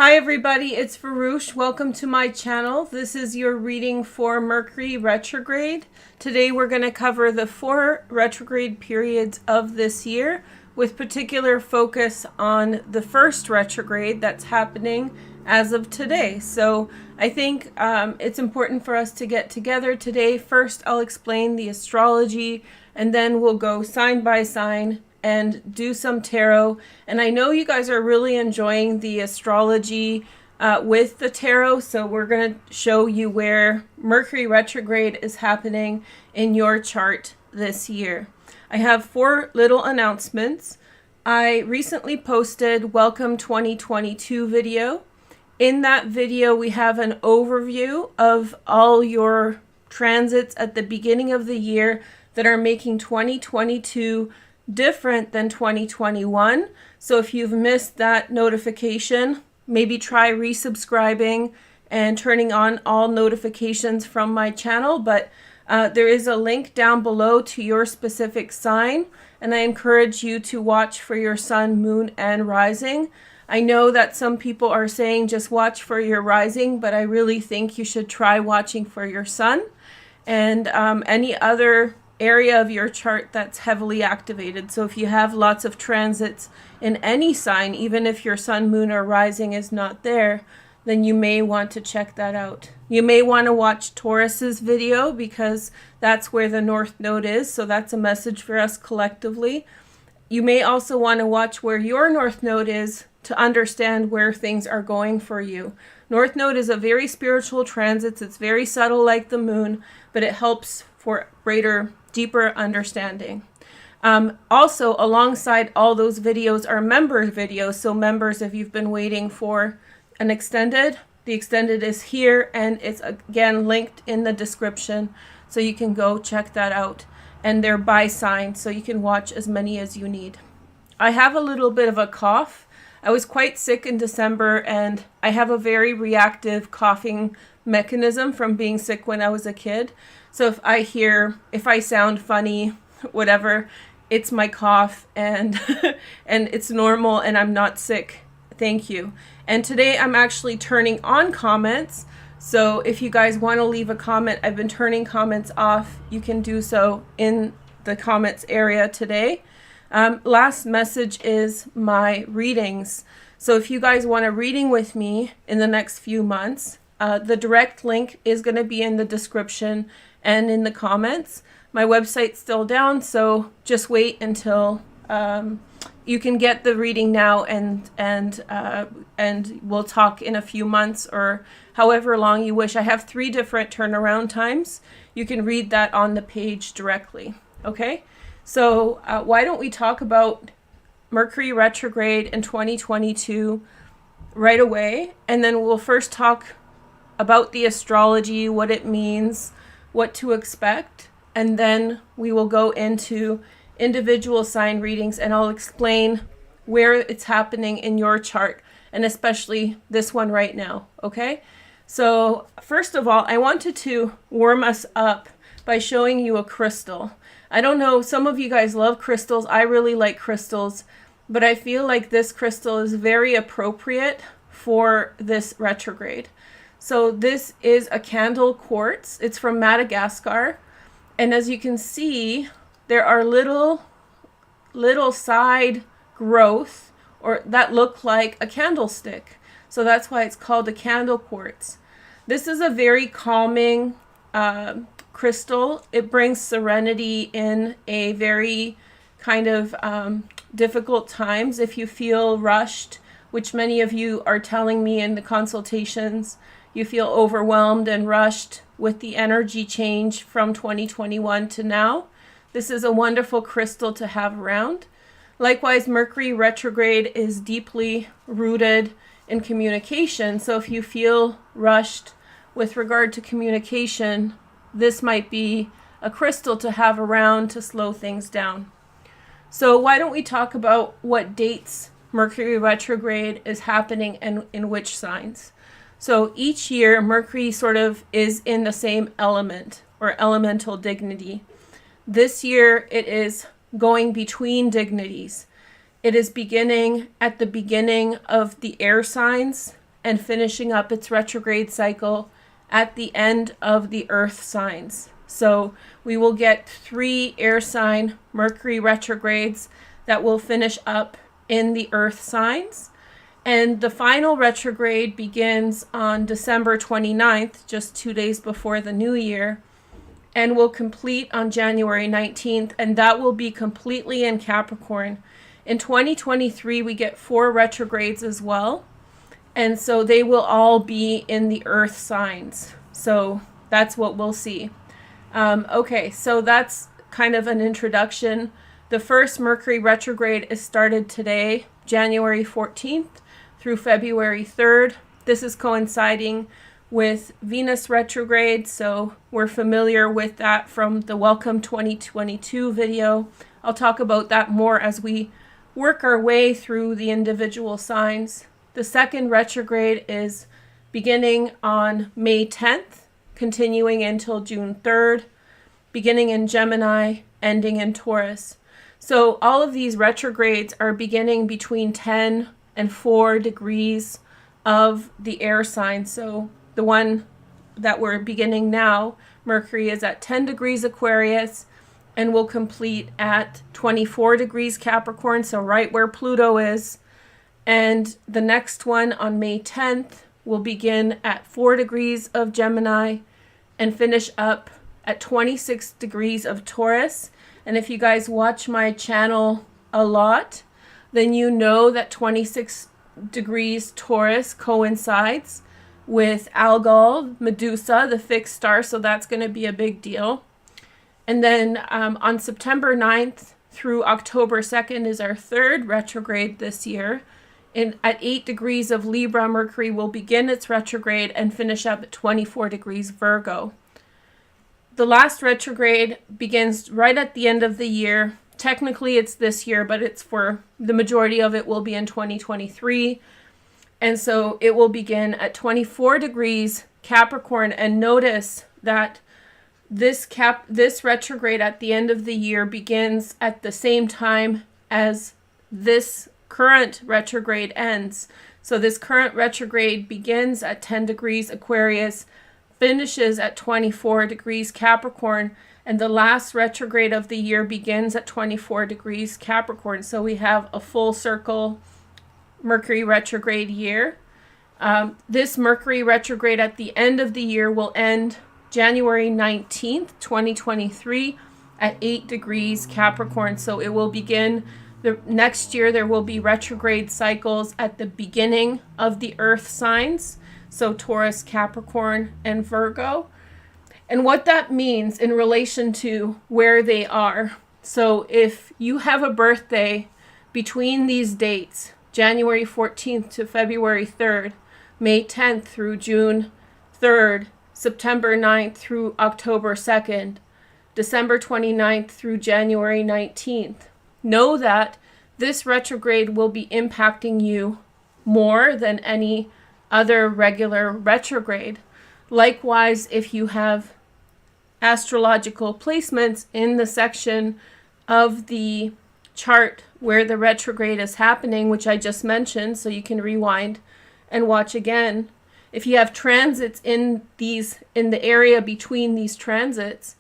Hi everybody, it's Veroosh. Welcome to my channel. This is your reading for Mercury Retrograde. Today we're going to cover the 4 retrograde periods of this year with particular focus on the first retrograde that's happening as of today. So I think it's important for us to get together today. First, I'll explain the astrology and then we'll go sign by sign and do some tarot. And I know you guys are really enjoying the astrology with the tarot, so we're going to show you where Mercury retrograde is happening in your chart this year. I have 4 little announcements. I recently posted Welcome 2022 video. In that video, we have an overview of all your transits at the beginning of the year that are making 2022 different than 2021. So if you've missed that notification, maybe try resubscribing and turning on all notifications from my channel. But there is a link down below to your specific sign, and I encourage you to watch for your sun, moon, and rising. I know that some people are saying just watch for your rising, but I really think you should try watching for your sun and any other area of your chart that's heavily activated. So if you have lots of transits in any sign, even if your sun, moon, or rising is not there, then you may want to check that out. You may want to watch Taurus's video because that's where the North Node is. So that's a message for us collectively. You may also want to watch where your North Node is to understand where things are going for you. North Node is a very spiritual transit. It's very subtle like the moon, but it helps for greater, deeper understanding. Also, alongside all those videos are member videos. So members, if you've been waiting for an extended, the extended is here, and it's again linked in the description. So you can go check that out. And they're by sign, so you can watch as many as you need. I have a little bit of a cough. I was quite sick in December, and I have a very reactive coughing mechanism from being sick when I was a kid. So if I sound funny, whatever, it's my cough, and and it's normal, and I'm not sick. Thank you. And today I'm actually turning on comments. So if you guys want to leave a comment, I've been turning comments off. You can do so in the comments area today. Last message is my readings. So if you guys want a reading with me in the next few months, the direct link is going to be in the description and in the comments. My website's still down, so just wait until you can get the reading now, and we'll talk in a few months or however long you wish. I have 3 different turnaround times. You can read that on the page directly. Okay, so why don't we talk about Mercury retrograde in 2022 right away, and then we'll first talk about the astrology, what it means, what to expect, and then we will go into individual sign readings, and I'll explain where it's happening in your chart, and especially this one right now. Okay, so first of all, I wanted to warm us up by showing you a crystal. I don't know, some of you guys love crystals. I really like crystals, but I feel like this crystal is very appropriate for this retrograde. So this is a candle quartz. It's from Madagascar. And as you can see, there are little side growth or that look like a candlestick. So that's why it's called a candle quartz. This is a very calming crystal. It brings serenity in a very kind of difficult times. If you feel rushed, which many of you are telling me in the consultations, you feel overwhelmed and rushed with the energy change from 2021 to now, this is a wonderful crystal to have around. Likewise, Mercury retrograde is deeply rooted in communication. So if you feel rushed with regard to communication, this might be a crystal to have around to slow things down. So why don't we talk about what dates Mercury retrograde is happening and in which signs? So each year, Mercury sort of is in the same element or elemental dignity. This year, it is going between dignities. It is beginning at the beginning of the air signs and finishing up its retrograde cycle at the end of the earth signs. So we will get 3 air sign Mercury retrogrades that will finish up in the earth signs. And the final retrograde begins on December 29th, just 2 days before the new year, and will complete on January 19th, and that will be completely in Capricorn. In 2023, we get 4 retrogrades as well, and so they will all be in the earth signs. So that's what we'll see. Okay, so that's kind of an introduction. The first Mercury retrograde is started today, January 14th through February 3rd. This is coinciding with Venus retrograde, so we're familiar with that from the Welcome 2022 video. I'll talk about that more as we work our way through the individual signs. The second retrograde is beginning on May 10th, continuing until June 3rd, beginning in Gemini, ending in Taurus. So all of these retrogrades are beginning between 10 and 4 degrees of the air sign. So the one that we're beginning now, Mercury, is at 10 degrees Aquarius and will complete at 24 degrees Capricorn, so right where Pluto is. And the next one on May 10th will begin at 4 degrees of Gemini and finish up at 26 degrees of Taurus. And if you guys watch my channel a lot, then you know that 26 degrees Taurus coincides with Algol, Medusa, the fixed star, so that's going to be a big deal. And then on September 9th through October 2nd is our third retrograde this year. At 8 degrees of Libra, Mercury will begin its retrograde and finish up at 24 degrees Virgo. The last retrograde begins right at the end of the year. Technically it's this year, but it's for the majority of it will be in 2023. And so it will begin at 24 degrees Capricorn. And notice that this retrograde at the end of the year begins at the same time as this current retrograde ends. So this current retrograde begins at 10 degrees Aquarius, finishes at 24 degrees Capricorn, and the last retrograde of the year begins at 24 degrees Capricorn. So we have a full circle Mercury retrograde year. This Mercury retrograde at the end of the year will end January 19th, 2023 at 8 degrees Capricorn. So it will begin the next year. There will be retrograde cycles at the beginning of the earth signs. So Taurus, Capricorn, and Virgo. And what that means in relation to where they are. So if you have a birthday between these dates, January 14th to February 3rd, May 10th through June 3rd, September 9th through October 2nd, December 29th through January 19th, know that this retrograde will be impacting you more than any other regular retrograde. Likewise, if you have astrological placements in the section of the chart where the retrograde is happening, which I just mentioned, so you can rewind and watch again. If you have transits in the area between these transits,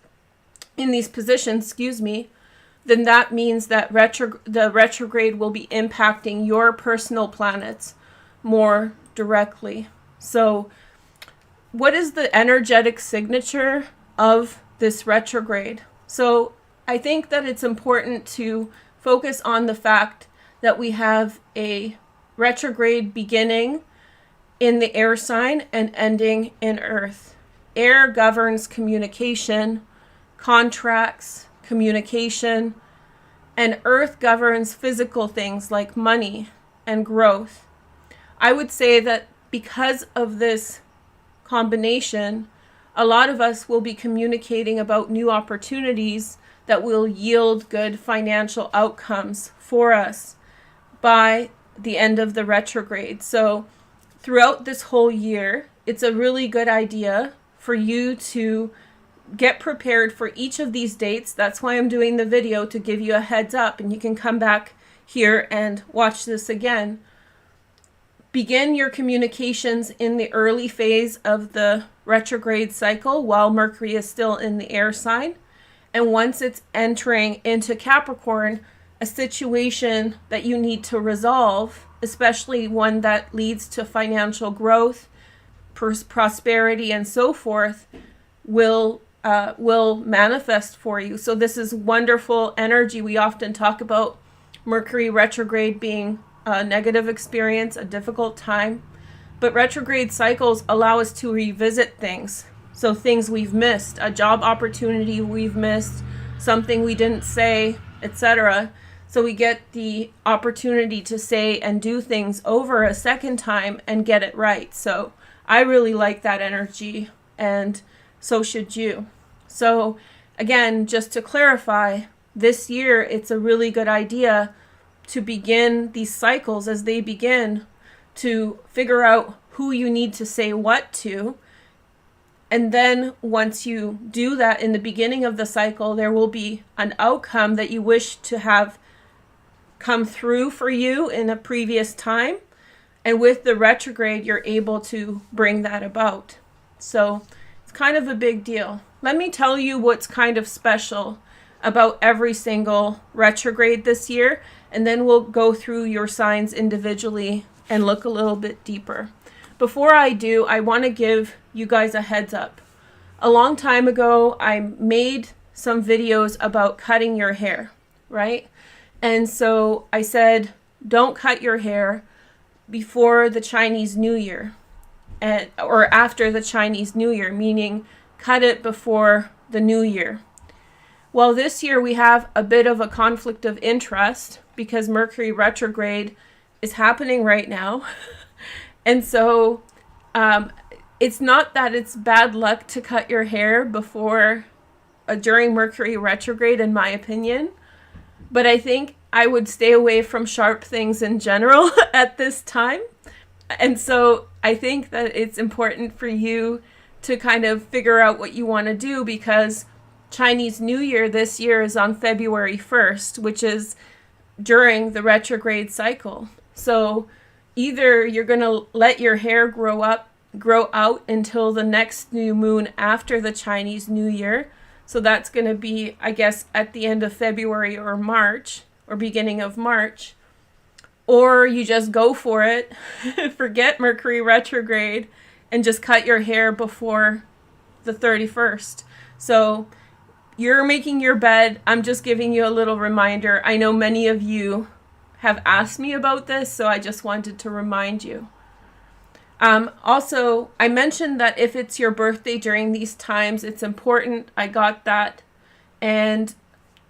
in these positions, then that means that the retrograde will be impacting your personal planets more directly. So what is the energetic signature of this retrograde? So I think that it's important to focus on the fact that we have a retrograde beginning in the air sign and ending in earth. Air governs communication, contracts, communication, and earth governs physical things like money and growth. I would say that because of this combination, a lot of us will be communicating about new opportunities that will yield good financial outcomes for us by the end of the retrograde. So throughout this whole year, it's a really good idea for you to get prepared for each of these dates. That's why I'm doing the video, to give you a heads up, and you can come back here and watch this again. begin your communications in the early phase of the retrograde cycle while Mercury is still in the air sign. And once it's entering into Capricorn, a situation that you need to resolve, especially one that leads to financial growth, prosperity, and so forth, will manifest for you. So this is wonderful energy. We often talk about Mercury retrograde being a negative experience, a difficult time. But retrograde cycles allow us to revisit things. So things we've missed, a job opportunity we've missed, something we didn't say, etc. So we get the opportunity to say and do things over a second time and get it right. So I really like that energy, and so should you. So again, just to clarify, this year it's a really good idea to begin these cycles as they begin, to figure out who you need to say what to. And then once you do that in the beginning of the cycle, there will be an outcome that you wish to have come through for you in a previous time. And with the retrograde, you're able to bring that about. So it's kind of a big deal. Let me tell you what's kind of special about every single retrograde this year, and then we'll go through your signs individually and look a little bit deeper. Before I do, I want to give you guys a heads up. A long time ago, I made some videos about cutting your hair, right? And so I said, don't cut your hair before the Chinese New Year, or after the Chinese New Year, meaning cut it before the New Year. Well, this year we have a bit of a conflict of interest because Mercury retrograde is happening right now. And so it's not that it's bad luck to cut your hair during Mercury retrograde, in my opinion. But I think I would stay away from sharp things in general at this time. And so I think that it's important for you to kind of figure out what you want to do, because Chinese New Year this year is on February 1st, which is during the retrograde cycle. So either you're going to let your hair grow out until the next new moon after the Chinese New Year. So that's going to be, I guess, at the end of February or March, or beginning of March. Or you just go for it, forget Mercury retrograde, and just cut your hair before the 31st. So you're making your bed. I'm just giving you a little reminder. I know many of you have asked me about this, so I just wanted to remind you. Also, I mentioned that if it's your birthday during these times, it's important. I got that. And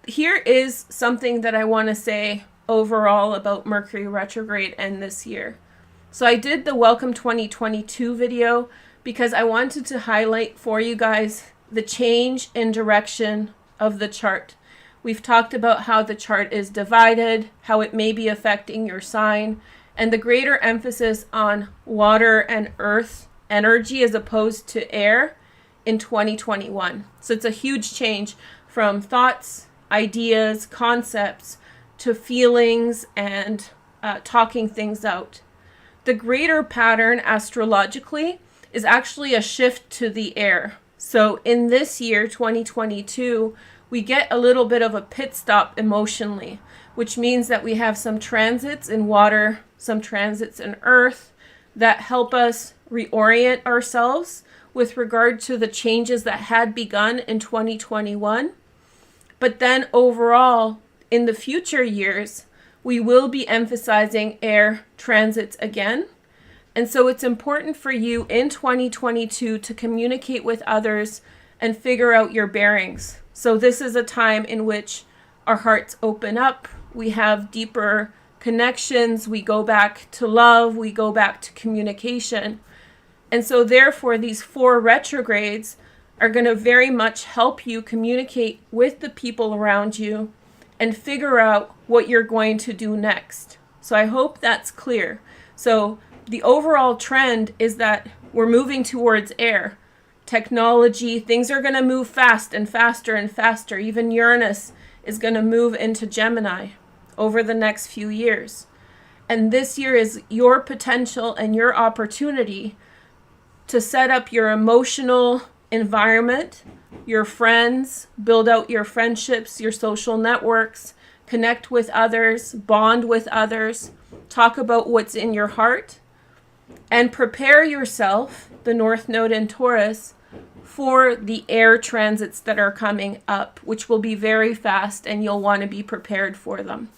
here is something that I want to say overall about Mercury retrograde and this year. So I did the Welcome 2022 video because I wanted to highlight for you guys the change in direction of the chart. We've talked about how the chart is divided, how it may be affecting your sign, and the greater emphasis on water and earth energy as opposed to air in 2021. So it's a huge change from thoughts, ideas, concepts, to feelings and talking things out. The greater pattern astrologically is actually a shift to the air. So in this year, 2022, we get a little bit of a pit stop emotionally, which means that we have some transits in water, some transits in earth that help us reorient ourselves with regard to the changes that had begun in 2021. But then overall, in the future years, we will be emphasizing air transits again. And so it's important for you in 2022 to communicate with others and figure out your bearings. So this is a time in which our hearts open up, we have deeper connections, we go back to love, we go back to communication. And so therefore, these 4 retrogrades are going to very much help you communicate with the people around you and figure out what you're going to do next. So I hope that's clear. So the overall trend is that we're moving towards air. Technology, things are going to move fast and faster and faster. Even Uranus is going to move into Gemini over the next few years. And this year is your potential and your opportunity to set up your emotional environment, your friends, build out your friendships, your social networks, connect with others, bond with others, talk about what's in your heart, and prepare yourself, the North Node in Taurus, for the air transits that are coming up, which will be very fast, and you'll want to be prepared for them.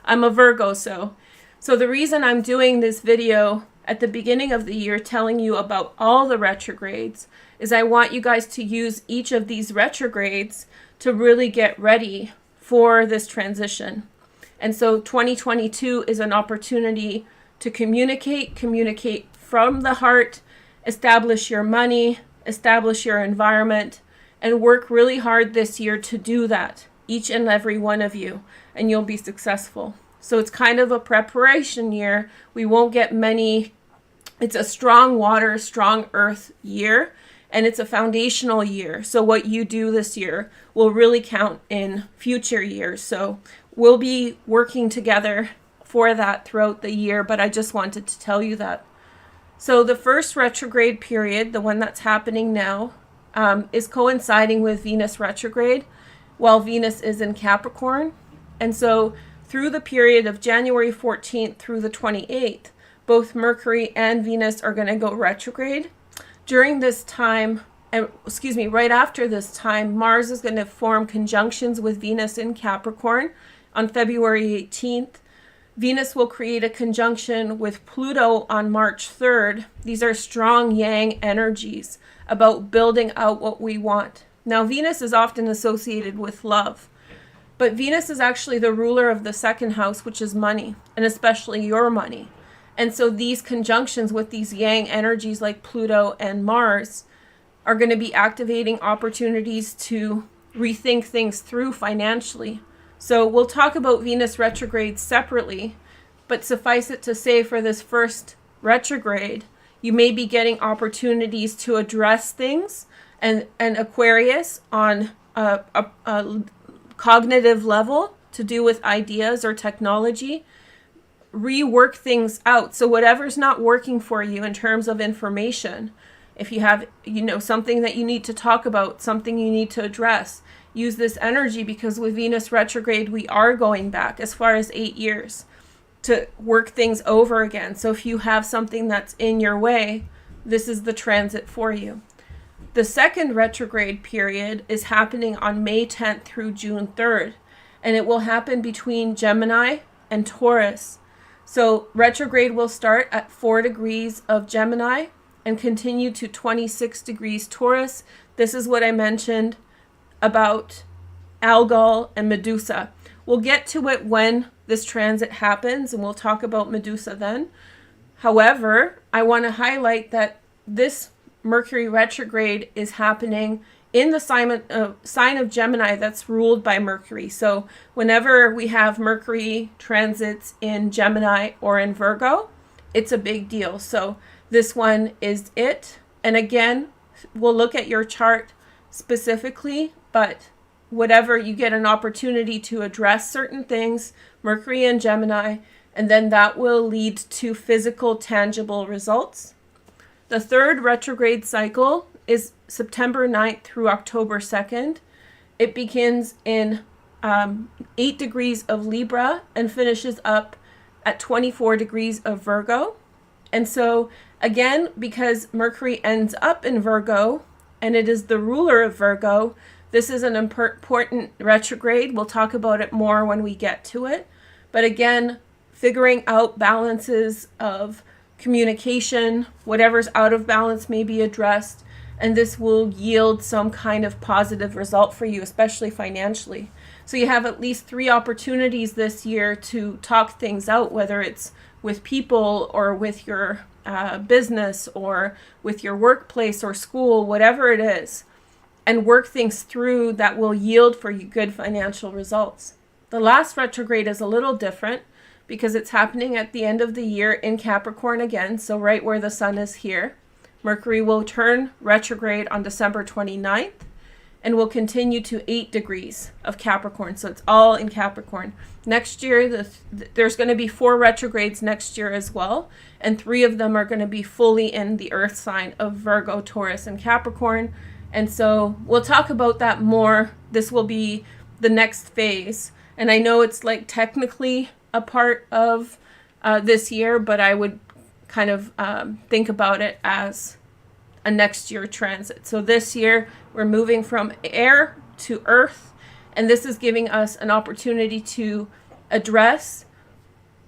I'm a Virgo, so the reason I'm doing this video at the beginning of the year telling you about all the retrogrades is I want you guys to use each of these retrogrades to really get ready for this transition. And so 2022 is an opportunity to communicate from the heart, establish your money, establish your environment, and work really hard this year to do that, each and every one of you, and you'll be successful. So it's kind of a preparation year. We won't get many. It's a strong water, strong earth year, and it's a foundational year. So what you do this year will really count in future years. So we'll be working together for that throughout the year, but I just wanted to tell you that. So the first retrograde period, the one that's happening now, is coinciding with Venus retrograde while Venus is in Capricorn. And so through the period of January 14th through the 28th, both Mercury and Venus are going to go retrograde. During this time, right after this time, Mars is going to form conjunctions with Venus in Capricorn on February 18th. Venus will create a conjunction with Pluto on March 3rd. These are strong yang energies about building out what we want. Now, Venus is often associated with love, but Venus is actually the ruler of the second house, which is money, and especially your money. And so these conjunctions with these yang energies like Pluto and Mars are going to be activating opportunities to rethink things through financially. So we'll talk about Venus retrograde separately, but suffice it to say for this first retrograde, you may be getting opportunities to address things and Aquarius on a cognitive level to do with ideas or technology, rework things out. So whatever's not working for you in terms of information, if you have, something that you need to talk about, something you need to address, use this energy, because with Venus retrograde, we are going back as far as 8 years to work things over again. So if you have something that's in your way, this is the transit for you. The second retrograde period is happening on May 10th through June 3rd, and it will happen between Gemini and Taurus. So retrograde will start at 4 degrees of Gemini and continue to 26 degrees Taurus. This is what I mentioned about Algol and Medusa. We'll get to it when this transit happens, and we'll talk about Medusa then. However, I want to highlight that this Mercury retrograde is happening in the sign of Gemini that's ruled by Mercury. So whenever we have Mercury transits in Gemini or in Virgo, it's a big deal. So this one is it. And again, we'll look at your chart specifically, but whatever, you get an opportunity to address certain things, Mercury and Gemini, and then that will lead to physical, tangible results. The third retrograde cycle is September 9th through October 2nd. It begins in 8 degrees of Libra and finishes up at 24 degrees of Virgo. And so again, because Mercury ends up in Virgo and it is the ruler of Virgo, this is an important retrograde. We'll talk about it more when we get to it. But again, figuring out balances of communication, whatever's out of balance may be addressed, and this will yield some kind of positive result for you, especially financially. So you have at least 3 opportunities this year to talk things out, whether it's with people or with your business or with your workplace or school, whatever it is, and work things through that will yield for you good financial results. The last retrograde is a little different because it's happening at the end of the year in Capricorn again, so right where the sun is here. Mercury will turn retrograde on December 29th, and will continue to 8 degrees of Capricorn. So it's all in Capricorn. Next year, there's going to be 4 retrogrades next year as well, and 3 of them are going to be fully in the earth sign of Virgo, Taurus, and Capricorn. And so we'll talk about that more. This will be the next phase. And I know it's like technically a part of this year, but I would kind of think about it as a next year transit. So this year we're moving from air to earth, and this is giving us an opportunity to address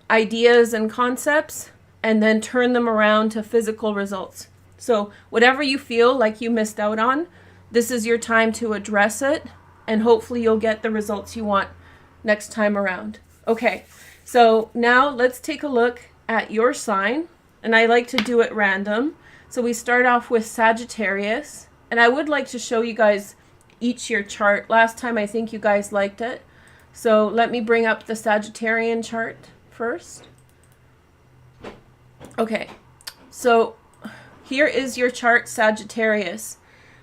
ideas and concepts and then turn them around to physical results. So whatever you feel like you missed out on, this is your time to address it, and hopefully you'll get the results you want next time around. Okay, so now let's take a look at your sign, and I like to do it random. So we start off with Sagittarius, and I would like to show you guys each your chart. Last time I think you guys liked it. So let me bring up the Sagittarian chart first. Okay, so here is your chart, Sagittarius.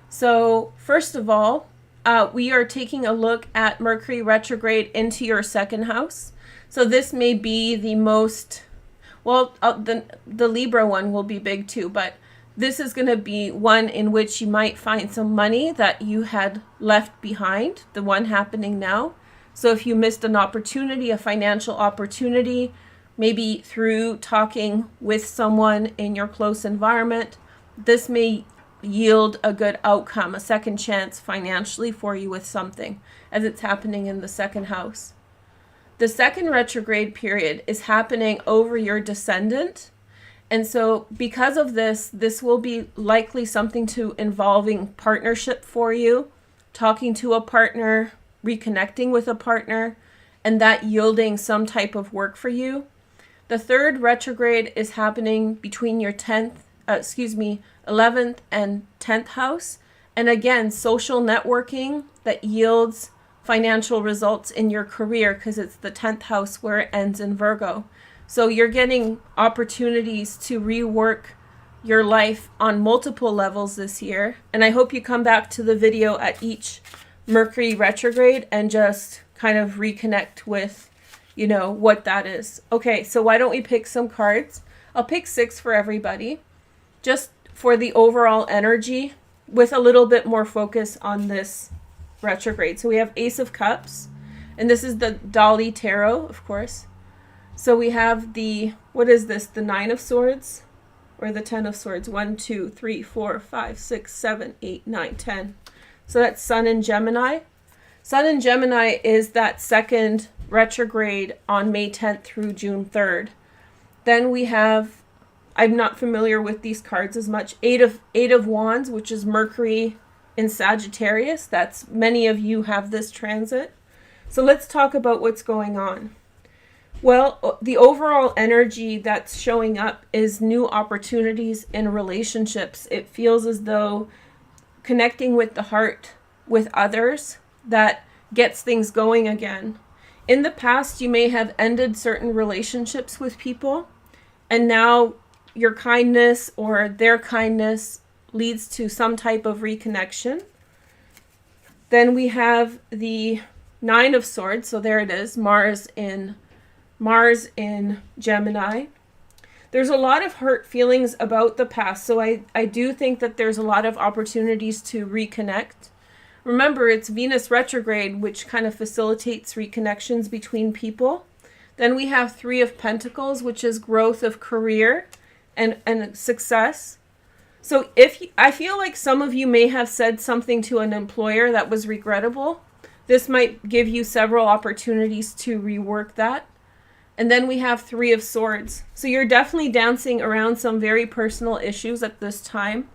So first of all, we are taking a look at Mercury retrograde into your second house. So this may be the most, well, the Libra one will be big too, but this is going to be one in which you might find some money that you had left behind, the one happening now. So if you missed an opportunity, a financial opportunity, maybe through talking with someone in your close environment, this may yield a good outcome, a second chance financially for you with something, as it's happening in the second house. The second retrograde period is happening over your descendant. And so because of this, this will be likely something to involving partnership for you, talking to a partner, reconnecting with a partner, and that yielding some type of work for you. The third retrograde is happening between your 11th and 10th house. And again, social networking that yields financial results in your career, because it's the 10th house where it ends in Virgo. So you're getting opportunities to rework your life on multiple levels this year. And I hope you come back to the video at each Mercury retrograde and just kind of reconnect with, you know, what that is. Okay, so why don't we pick some cards? I'll pick 6 for everybody, just for the overall energy with a little bit more focus on this retrograde. So we have Ace of Cups, and this is the Dolly Tarot, of course. So we have the, what is this, the 9 of Swords or the 10 of Swords? 1, 2, 3, 4, 5, 6, 7, 8, 9, 10. So that's Sun in Gemini. Sun in Gemini is that second retrograde on May 10th through June 3rd. Then we have, I'm not familiar with these cards as much, Eight of Wands, which is Mercury in Sagittarius. That's, many of you have this transit. So let's talk about what's going on. Well, the overall energy that's showing up is new opportunities in relationships. It feels as though connecting with the heart with others that gets things going again. In the past, you may have ended certain relationships with people, and now your kindness or their kindness leads to some type of reconnection. Then we have the 9 of Swords. So there it is, Mars in Gemini. There's a lot of hurt feelings about the past. So I do think that there's a lot of opportunities to reconnect. Remember, it's Venus retrograde, which kind of facilitates reconnections between people. Then we have 3 of Pentacles, which is growth of career and success. So I feel like some of you may have said something to an employer that was regrettable. This might give you several opportunities to rework that. And then we have 3 of Swords. So you're definitely dancing around some very personal issues at this time.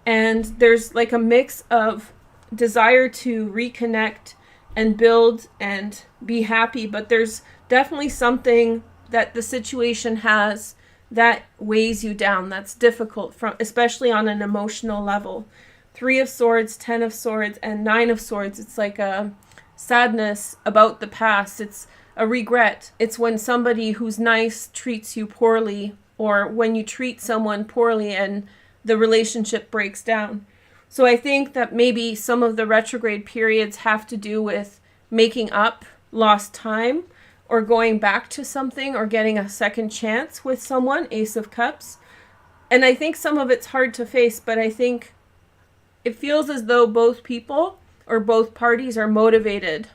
And there's like a mix of desire to reconnect and build and be happy. But there's definitely something that the situation has that weighs you down. That's difficult, especially on an emotional level. 3 of Swords, 10 of Swords, and 9 of Swords. It's like a sadness about the past. It's a regret. It's when somebody who's nice treats you poorly, or when you treat someone poorly and the relationship breaks down. So I think that maybe some of the retrograde periods have to do with making up lost time or going back to something or getting a second chance with someone, Ace of Cups. And I think some of it's hard to face, but I think it feels as though both people or both parties are motivated.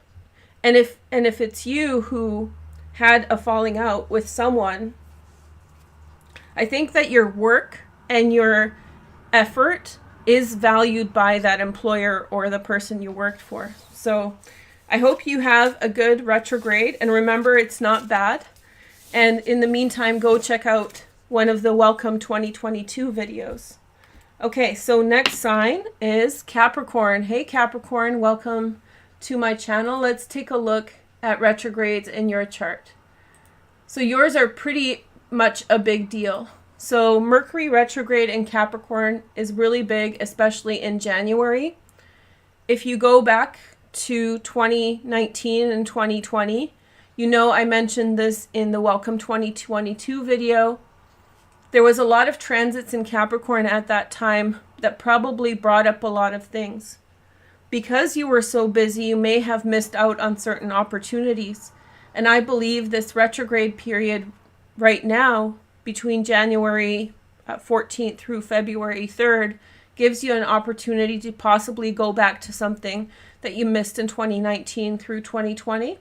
And if it's you who had a falling out with someone, I think that your work and your effort is valued by that employer or the person you worked for. So I hope you have a good retrograde, and remember, it's not bad. And in the meantime, go check out one of the Welcome 2022 videos. Okay, so next sign is Capricorn. Hey Capricorn, welcome to my channel. Let's take a look at retrogrades in your chart. So yours are pretty much a big deal. So Mercury retrograde in Capricorn is really big, especially in January. If you go back to 2019 and 2020, you know I mentioned this in the Welcome 2022 video. There was a lot of transits in Capricorn at that time that probably brought up a lot of things. Because you were so busy, you may have missed out on certain opportunities. And I believe this retrograde period right now, between January 14th through February 3rd, gives you an opportunity to possibly go back to something that you missed in 2019 through 2020.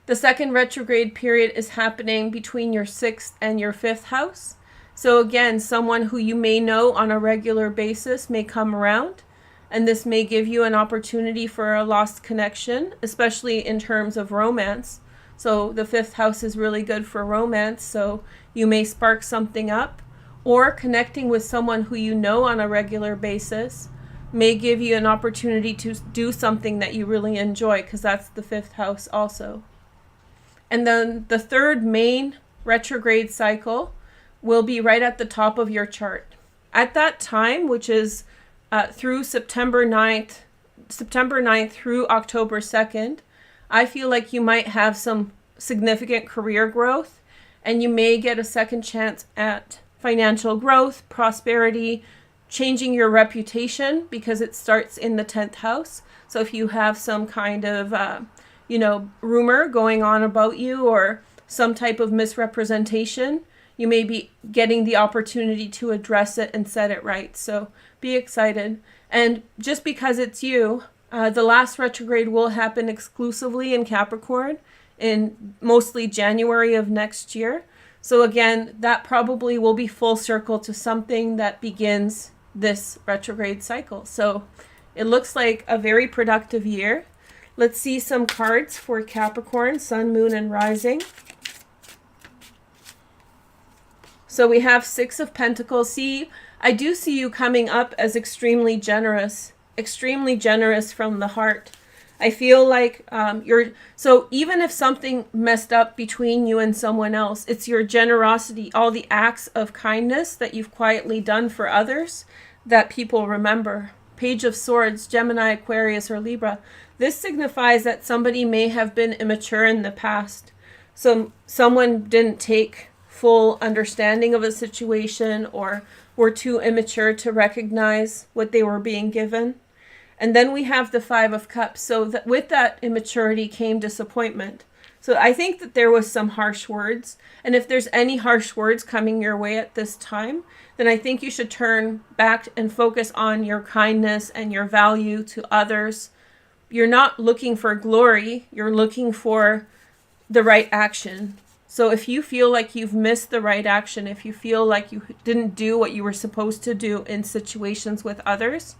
The second retrograde period is happening between your 6th and your 5th house. So again, someone who you may know on a regular basis may come around, and this may give you an opportunity for a lost connection, especially in terms of romance. So the 5th house is really good for romance, so you may spark something up, or connecting with someone who you know on a regular basis may give you an opportunity to do something that you really enjoy, because that's the 5th house also. And then the third main retrograde cycle will be right at the top of your chart. At that time, which is through September 9th through October 2nd, I feel like you might have some significant career growth, and you may get a second chance at financial growth, prosperity, changing your reputation, because it starts in the 10th house. So if you have some kind of, rumor going on about you or some type of misrepresentation, you may be getting the opportunity to address it and set it right. So be excited. And just because it's you, the last retrograde will happen exclusively in Capricorn in mostly January of next year. So again, that probably will be full circle to something that begins this retrograde cycle. So it looks like a very productive year. Let's see some cards for Capricorn, Sun, Moon, and Rising. So we have 6 of Pentacles. See, I do see you coming up as extremely generous from the heart. I feel like so even if something messed up between you and someone else, it's your generosity, all the acts of kindness that you've quietly done for others that people remember. Page of Swords, Gemini, Aquarius, or Libra. This signifies that somebody may have been immature in the past. So someone didn't take full understanding of a situation or were too immature to recognize what they were being given. And then we have the 5 of Cups. So that with that immaturity came disappointment. So I think that there was some harsh words. And if there's any harsh words coming your way at this time, then I think you should turn back and focus on your kindness and your value to others. You're not looking for glory. You're looking for the right action. So if you feel like you've missed the right action, if you feel like you didn't do what you were supposed to do in situations with others,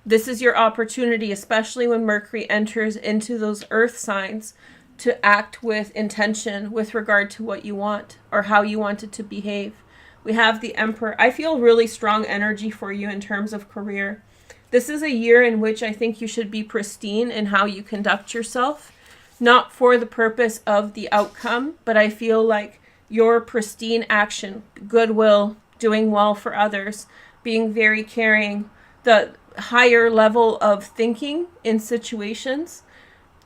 this is your opportunity, especially when Mercury enters into those earth signs, to act with intention with regard to what you want or how you want it to behave. We have the Emperor. I feel really strong energy for you in terms of career. This is a year in which I think you should be pristine in how you conduct yourself. Not for the purpose of the outcome, but I feel like your pristine action, goodwill, doing well for others, being very caring, the higher level of thinking in situations,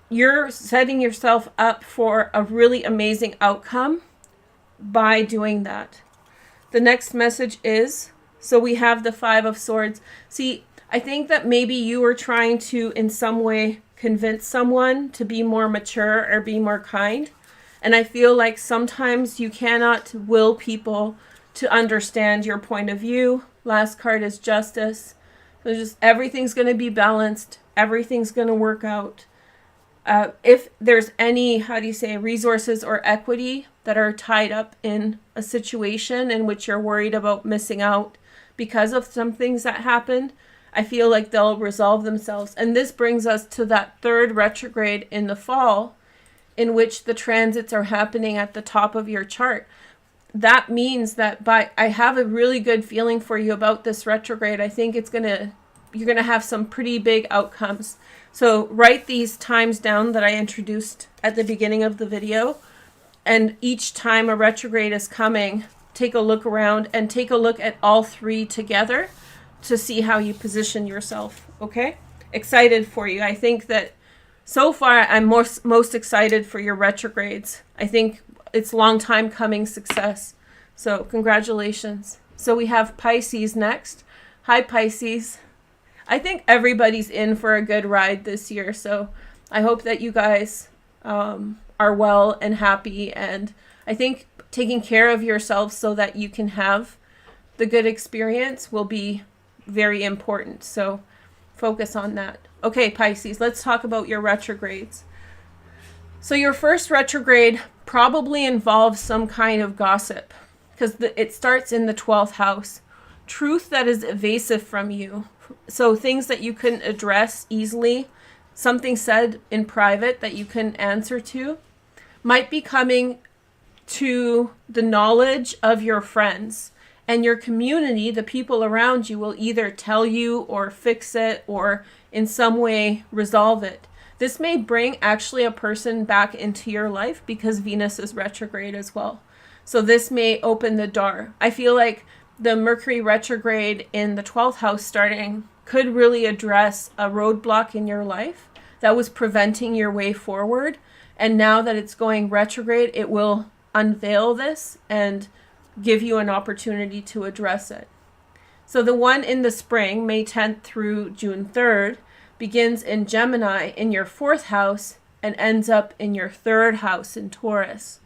you're setting yourself up for a really amazing outcome by doing that. The next message is, so we have the 5 of Swords. See, I think that maybe you were trying to, in some way, convince someone to be more mature or be more kind. And I feel like sometimes you cannot will people to understand your point of view. Last card is Justice. So just everything's going to be balanced. Everything's going to work out. If there's any, resources or equity that are tied up in a situation in which you're worried about missing out because of some things that happened, I feel like they'll resolve themselves. And this brings us to that third retrograde in the fall, in which the transits are happening at the top of your chart. That means that I have a really good feeling for you about this retrograde. I think you're gonna have some pretty big outcomes. So write these times down that I introduced at the beginning of the video. And each time a retrograde is coming, take a look around and take a look at all three together to see how you position yourself. Okay? Excited for you. I think that so far I'm most excited for your retrogrades. I think it's long time coming success. So congratulations. So we have Pisces next. Hi, Pisces. I think everybody's in for a good ride this year. So I hope that you guys are well and happy. And I think taking care of yourself so that you can have the good experience will be very important. So focus on that. Okay, Pisces, let's talk about your retrogrades. So your first retrograde probably involves some kind of gossip because it starts in the 12th house. Truth that is evasive from you. So things that you couldn't address easily, something said in private that you couldn't answer to, might be coming to the knowledge of your friends. And your community, the people around you, will either tell you or fix it or in some way resolve it. This may bring actually a person back into your life because Venus is retrograde as well. So this may open the door. I feel like the Mercury retrograde in the 12th house starting could really address a roadblock in your life that was preventing your way forward. And now that it's going retrograde, it will unveil this and give you an opportunity to address it. So the one in the spring, May 10th through June 3rd, begins in Gemini in your 4th house and ends up in your 3rd house in Taurus.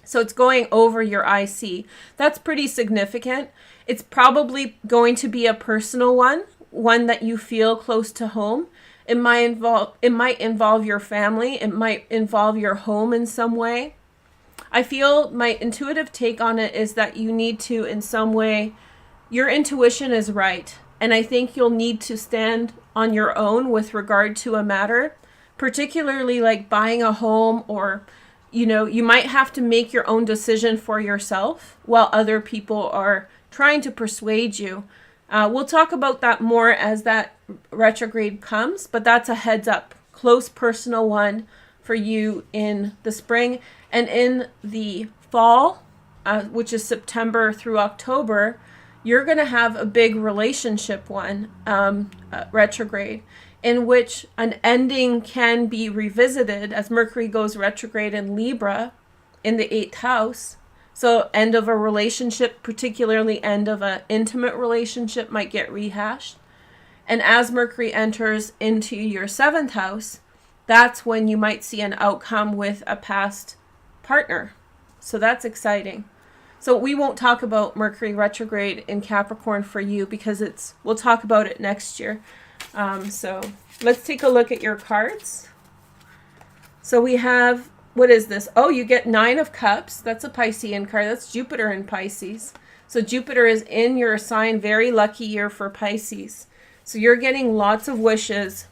So it's going over your IC. That's pretty significant. It's probably going to be a personal one that you feel close to home. It might involve your family. It might involve your home in some way. I feel my intuitive take on it is that you need to, in some way, your intuition is right. And I think you'll need to stand on your own with regard to a matter, particularly like buying a home or, you might have to make your own decision for yourself while other people are trying to persuade you. We'll talk about that more as that retrograde comes, but that's a heads up, close personal one for you in the spring. And in the fall, which is September through October, you're going to have a big relationship one, retrograde, in which an ending can be revisited as Mercury goes retrograde in Libra in the 8th house. So end of a relationship, particularly end of an intimate relationship, might get rehashed. And as Mercury enters into your 7th house, that's when you might see an outcome with a past partner. So that's exciting. So we won't talk about Mercury retrograde in Capricorn for you because we'll talk about it next year. So let's take a look at your cards. So we have, what is this? Oh, you get 9 of Cups. That's a Piscean card. That's Jupiter in Pisces. So Jupiter is in your sign. Very lucky year for Pisces. So you're getting lots of wishes.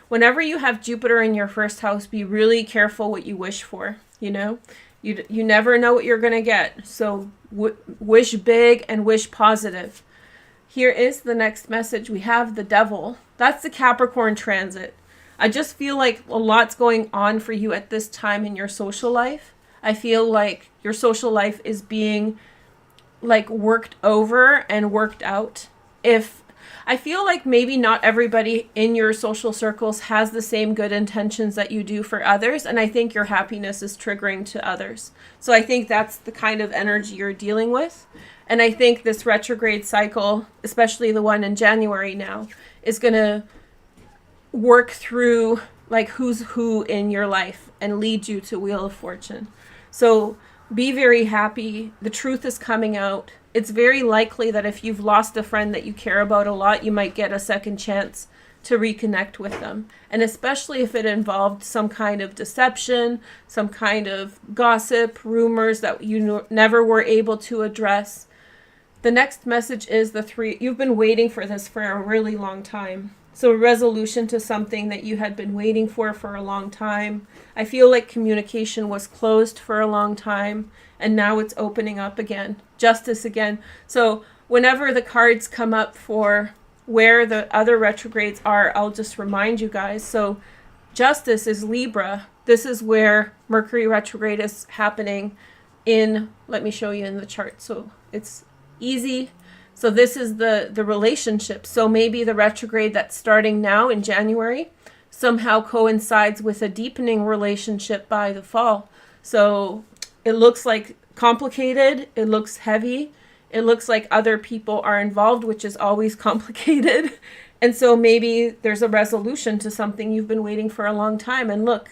Whenever you have Jupiter in your 1st house, be really careful what you wish for. You never know what you're going to get. So wish big and wish positive. Here is the next message. We have the Devil. That's the Capricorn transit. I just feel like a lot's going on for you at this time in your social life. I feel like your social life is being like worked over and worked out. I feel like maybe not everybody in your social circles has the same good intentions that you do for others. And I think your happiness is triggering to others. So I think that's the kind of energy you're dealing with. And I think this retrograde cycle, especially the one in January now, is going to work through like who's who in your life and lead you to Wheel of Fortune. So be very happy. The truth is coming out. It's very likely that if you've lost a friend that you care about a lot, you might get a second chance to reconnect with them. And especially if it involved some kind of deception, some kind of gossip, rumors that you never were able to address. The next message is the 3. You've been waiting for this for a really long time. So a resolution to something that you had been waiting for a long time. I feel like communication was closed for a long time, and now it's opening up again. Justice again. So whenever the cards come up for where the other retrogrades are, I'll just remind you guys. So Justice is Libra. This is where Mercury retrograde is happening in, let me show you in the chart so it's easy. So this is the relationship. So maybe the retrograde that's starting now in January somehow coincides with a deepening relationship by the fall. So it looks like complicated. It looks heavy. It looks like other people are involved, which is always complicated. And so maybe there's a resolution to something you've been waiting for a long time. And look,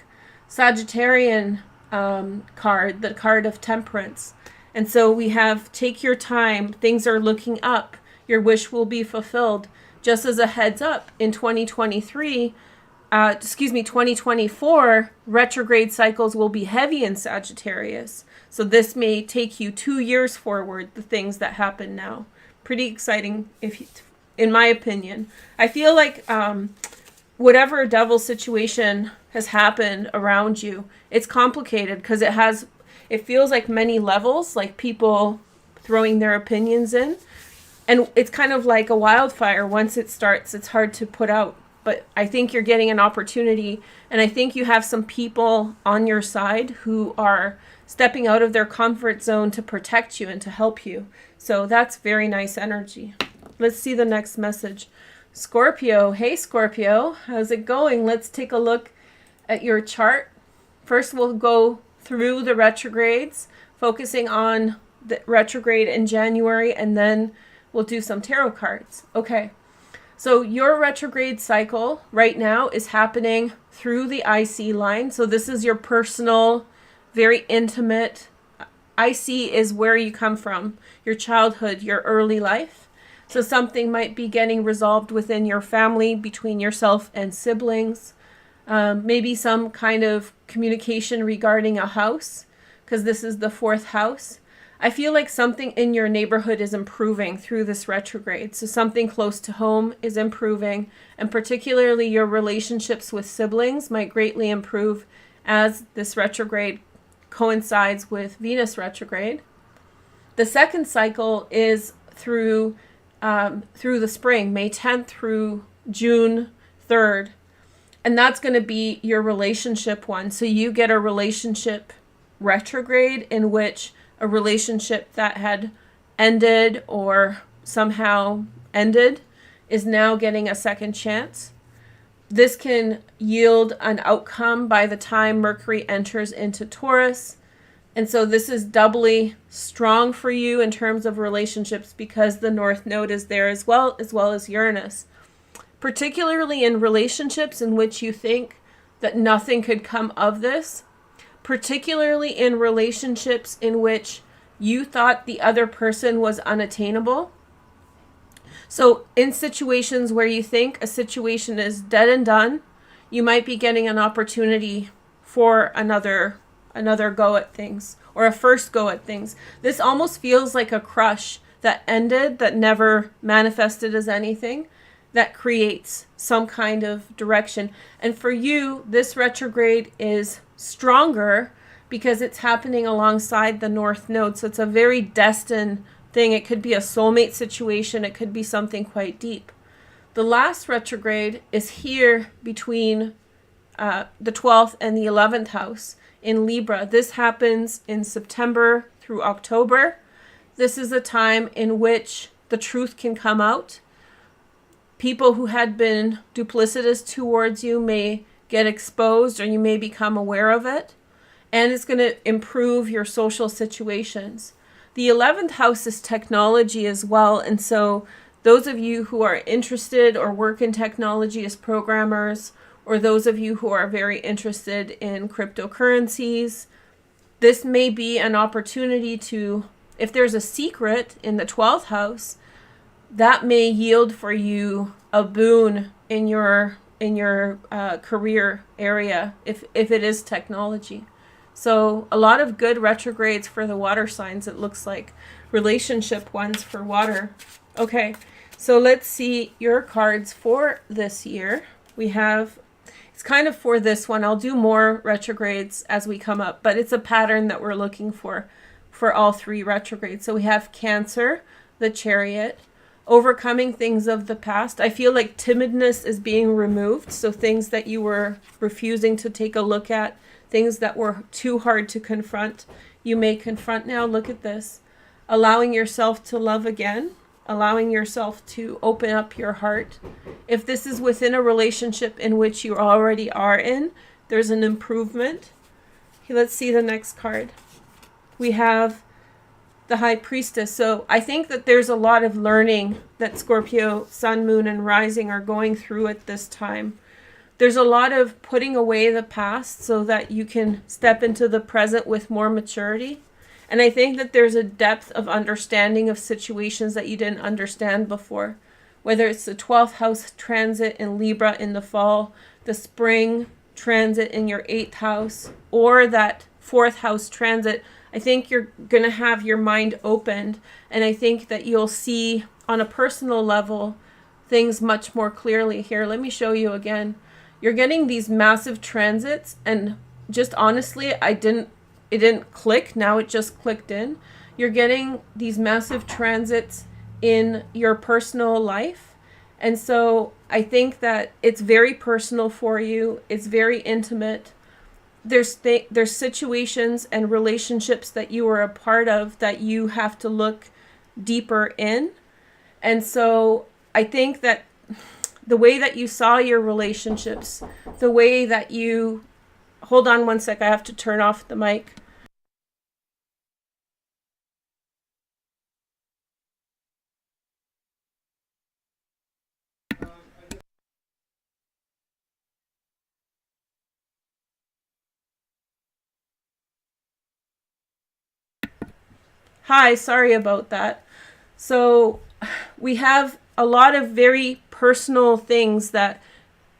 Sagittarian card, the card of temperance. And so we have take your time. Things are looking up. Your wish will be fulfilled. Just as a heads up, in 2024, retrograde cycles will be heavy in Sagittarius. So this may take you 2 years forward, the things that happen now. Pretty exciting, in my opinion. I feel like whatever devil situation has happened around you, it's complicated because it feels like many levels, like people throwing their opinions in. And it's kind of like a wildfire. Once it starts, it's hard to put out. But I think you're getting an opportunity. And I think you have some people on your side who are stepping out of their comfort zone to protect you and to help you. So that's very nice energy. Let's see the next message. Scorpio. Hey, Scorpio. How's it going? Let's take a look at your chart. First, we'll go through the retrogrades, focusing on the retrograde in January, and then we'll do some tarot cards. Okay, so your retrograde cycle right now is happening through the IC line. So this is your personal, very intimate. IC is where you come from, your childhood, your early life. So something might be getting resolved within your family, between yourself and siblings. Maybe some kind of communication regarding a house, because this is the 4th house. I feel like something in your neighborhood is improving through this retrograde. So something close to home is improving, and particularly your relationships with siblings might greatly improve as this retrograde coincides with Venus retrograde. The second cycle is through the spring, May 10th through June 3rd. And that's going to be your relationship one. So you get a relationship retrograde in which a relationship that had ended or somehow ended is now getting a second chance. This can yield an outcome by the time Mercury enters into Taurus. And so this is doubly strong for you in terms of relationships because the North Node is there as well as Uranus. Particularly in relationships in which you think that nothing could come of this, particularly in relationships in which you thought the other person was unattainable. So in situations where you think a situation is dead and done, you might be getting an opportunity for another go at things, or a first go at things. This almost feels like a crush that ended, that never manifested as anything, that creates some kind of direction. And for you, this retrograde is stronger because it's happening alongside the North Node. So it's a very destined thing. It could be a soulmate situation. It could be something quite deep. The last retrograde is here between the 12th and the 11th house in Libra. This happens in September through October. This is a time in which the truth can come out. people who had been duplicitous towards you may get exposed, or you may become aware of it. And it's going to improve your social situations. The 11th house is technology as well. And so those of you who are interested or work in technology as programmers, or those of you who are very interested in cryptocurrencies, this may be an opportunity to, if there's a secret in the 12th house, that may yield for you a boon in your career area if it is technology. So a lot of good retrogrades for the water signs, it looks like. Relationship ones for water. Okay, so let's see your cards for this year. We have, it's kind of for this one. I'll do more retrogrades as we come up, but it's a pattern that we're looking for all three retrogrades. So we have Cancer, the Chariot, overcoming things of the past. I feel like timidness is being removed. So things that you were refusing to take a look at, things that were too hard to confront, you may confront now. Look at this. Allowing yourself to love again, allowing yourself to open up your heart. If this is within a relationship in which you already are in, there's an improvement. Okay, let's see the next card. We have the High Priestess. So I think that there's a lot of learning that Scorpio, Sun, Moon, and Rising are going through at this time. There's a lot of putting away the past so that you can step into the present with more maturity. And I think that there's a depth of understanding of situations that you didn't understand before. Whether it's the 12th house transit in Libra in the fall, the spring transit in your 8th house, or that 4th house transit, I think you're going to have your mind opened. And I think that you'll see on a personal level things much more clearly. Here, let me show you again. You're getting these massive transits, and just honestly, it didn't click. Now it just clicked in. You're getting these massive transits in your personal life. And so I think that it's very personal for you. It's very intimate. There's situations and relationships that you were a part of that you have to look deeper in. And so I think that the way that you saw your relationships, the way that you, hold on one sec, I have to turn off the mic. Hi, sorry about that. So we have a lot of very personal things that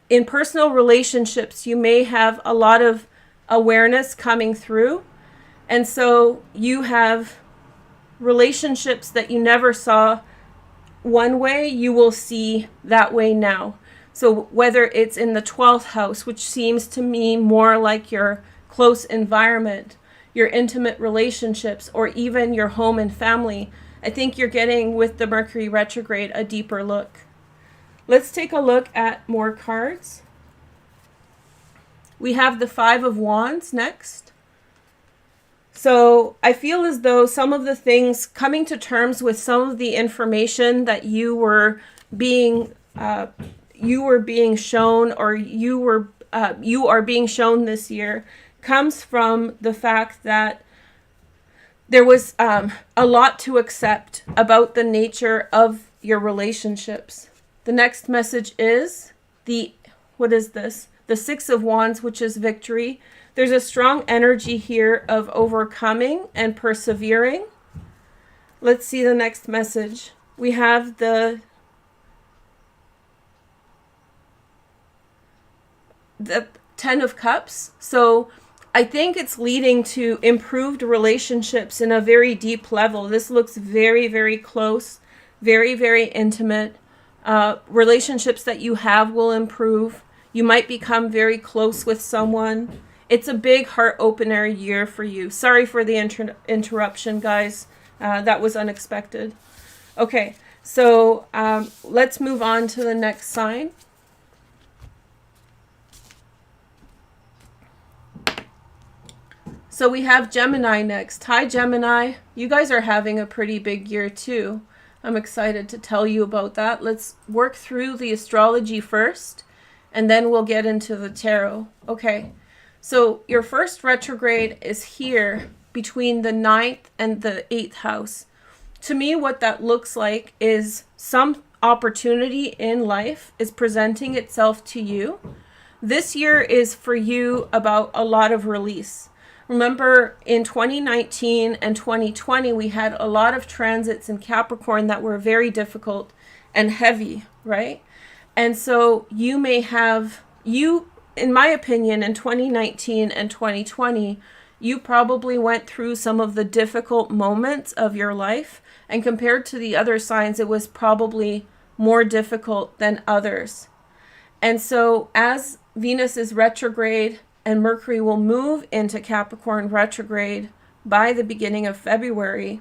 in personal relationships, you may have a lot of awareness coming through. And so you have relationships that you never saw one way, you will see that way now. So whether it's in the 12th house, which seems to me more like your close environment, your intimate relationships, or even your home and family, I think you're getting, with the Mercury retrograde, a deeper look. Let's take a look at more cards. We have the Five of Wands next. So I feel as though some of the things, coming to terms with some of the information that you were being shown, or you are being shown this year, comes from the fact that there was a lot to accept about the nature of your relationships. The next message is what is this? The Six of Wands, which is victory. There's a strong energy here of overcoming and persevering. Let's see the next message. We have the Ten of Cups. So I think it's leading to improved relationships in a very deep level. This looks very, very close, very, very intimate. Relationships that you have will improve. You might become very close with someone. It's a big heart opener year for you. Sorry for the interruption, guys. That was unexpected. Okay, so let's move on to the next sign. So we have Gemini next. Hi, Gemini. You guys are having a pretty big year too. I'm excited to tell you about that. Let's work through the astrology first, and then we'll get into the tarot. Okay, so your first retrograde is here between the 9th and the 8th house. To me, what that looks like is some opportunity in life is presenting itself to you. This year is for you about a lot of release. Remember, in 2019 and 2020, we had a lot of transits in Capricorn that were very difficult and heavy, right? And so you may have, in my opinion, in 2019 and 2020, you probably went through some of the difficult moments of your life. And compared to the other signs, it was probably more difficult than others. And so as Venus is retrograde and Mercury will move into Capricorn retrograde by the beginning of February,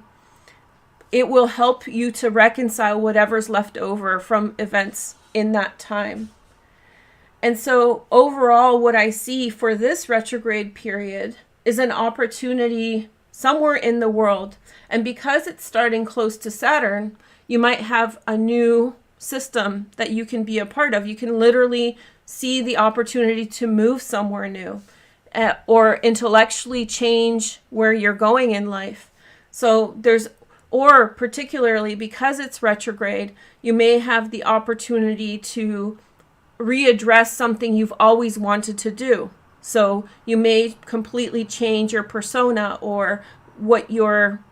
it will help you to reconcile whatever's left over from events in that time. And so overall, what I see for this retrograde period is an opportunity somewhere in the world. And because it's starting close to Saturn, you might have a new system that you can be a part of. You can literally see the opportunity to move somewhere new, or intellectually change where you're going in life. So or particularly because it's retrograde, you may have the opportunity to readdress something you've always wanted to do. So you may completely change your persona or what you're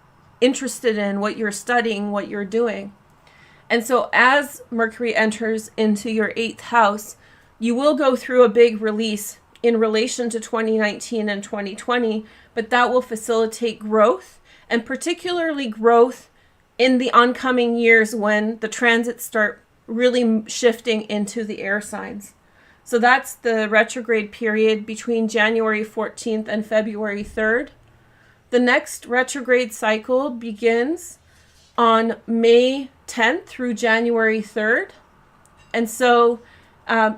interested in, what you're studying, what you're doing. And so as Mercury enters into your 8th house, you will go through a big release in relation to 2019 and 2020, but that will facilitate growth, and particularly growth in the oncoming years when the transits start really shifting into the air signs. So that's the retrograde period between January 14th and February 3rd. The next retrograde cycle begins on May 10th through January 3rd. And so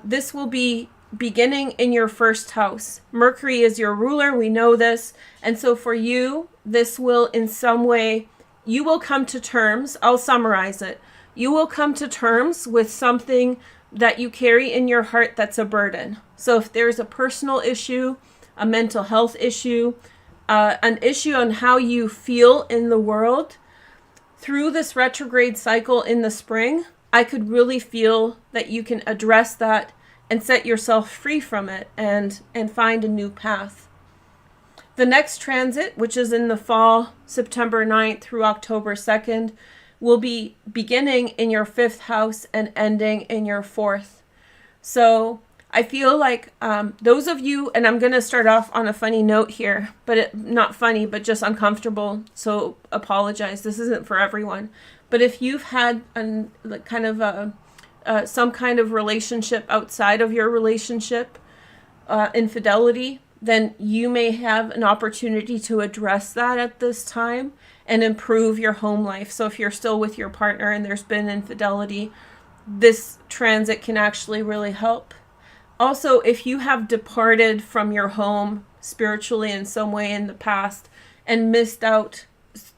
this will be beginning in your first house. Mercury is your ruler, we know this. And so for you, this will in some way, you will come to terms, I'll summarize it. You will come to terms with something that you carry in your heart that's a burden. So if there's a personal issue, a mental health issue, an issue on how you feel in the world, through this retrograde cycle in the spring, I could really feel that you can address that and set yourself free from it and find a new path. The next transit, which is in the fall, September 9th through October 2nd, will be beginning in your 5th house and ending in your 4th. So I feel like those of you, and I'm going to start off on a funny note here, but not funny, but just uncomfortable. So apologize. This isn't for everyone. But if you've had some kind of relationship outside of your relationship, infidelity, then you may have an opportunity to address that at this time and improve your home life. So if you're still with your partner and there's been infidelity, this transit can actually really help. Also, if you have departed from your home spiritually in some way in the past and missed out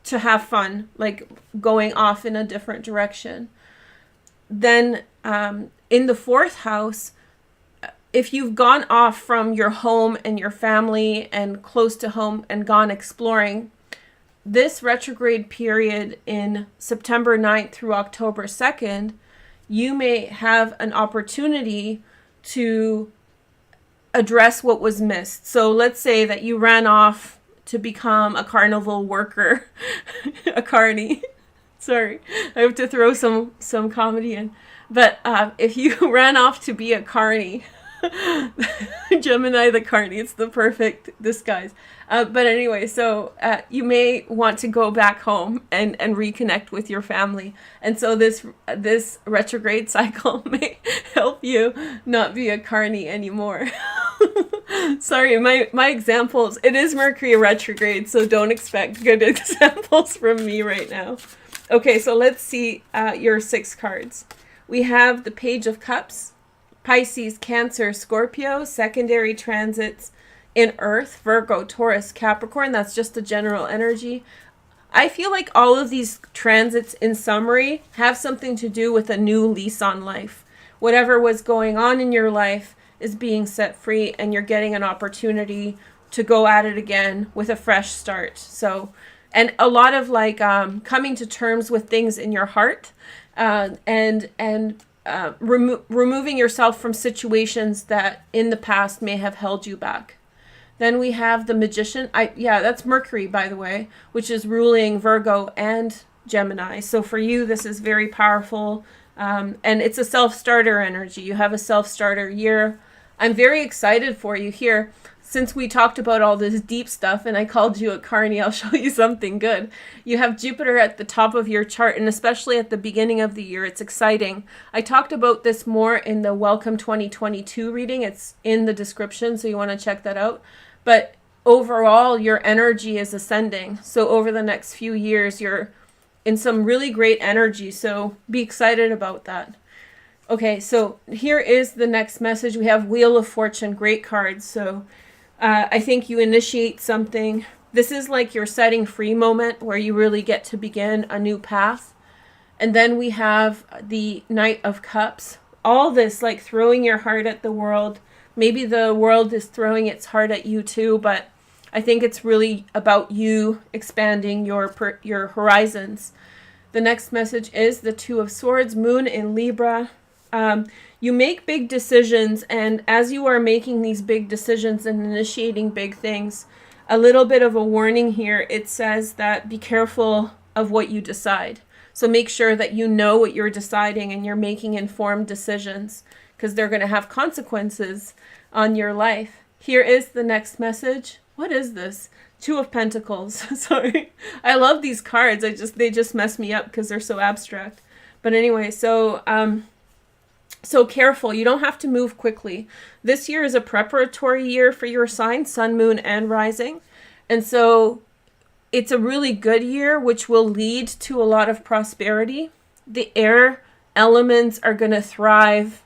to have fun, like going off in a different direction, then in the 4th house, if you've gone off from your home and your family and close to home and gone exploring, this retrograde period in September 9th through October 2nd, you may have an opportunity to address what was missed. So let's say that you ran off to become a carnival worker, a carny. Sorry, I have to throw some comedy in. But if you ran off to be a carny, Gemini the carny, it's the perfect disguise. But anyway, so you may want to go back home and reconnect with your family. And so this retrograde cycle may help you not be a carny anymore. Sorry, my examples, it is Mercury retrograde, so don't expect good examples from me right now. Okay, so let's see your 6 cards. We have the Page of Cups, Pisces, Cancer, Scorpio, secondary transits in Earth, Virgo, Taurus, Capricorn. That's just the general energy. I feel like all of these transits, in summary, have something to do with a new lease on life. Whatever was going on in your life is being set free, and you're getting an opportunity to go at it again with a fresh start. So, and a lot of like coming to terms with things in your heart, and removing yourself from situations that in the past may have held you back. Then we have the Magician. That's Mercury, by the way, which is ruling Virgo and Gemini. So for you, this is very powerful. And it's a self-starter energy. You have a self-starter year. I'm very excited for you here. Since we talked about all this deep stuff and I called you a carny, I'll show you something good. You have Jupiter at the top of your chart, and especially at the beginning of the year, it's exciting. I talked about this more in the Welcome 2022 reading. It's in the description, so you want to check that out. But overall, your energy is ascending. So over the next few years, you're in some really great energy. So be excited about that. Okay, so here is the next message. We have Wheel of Fortune, great cards. So I think you initiate something. This is like your setting free moment where you really get to begin a new path. And then we have the Knight of Cups. All this like throwing your heart at the world. Maybe the world is throwing its heart at you too, but I think it's really about you expanding your horizons. The next message is the Two of Swords, Moon in Libra. You make big decisions, and as you are making these big decisions and initiating big things, a little bit of a warning here. It says that be careful of what you decide. So make sure that you know what you're deciding and you're making informed decisions, because they're going to have consequences on your life. Here is the next message. What is this? Two of Pentacles. Sorry. I love these cards. They just mess me up because they're so abstract. But anyway, so careful. You don't have to move quickly. This year is a preparatory year for your sign, Sun, Moon, and Rising. And so it's a really good year, which will lead to a lot of prosperity. The air elements are going to thrive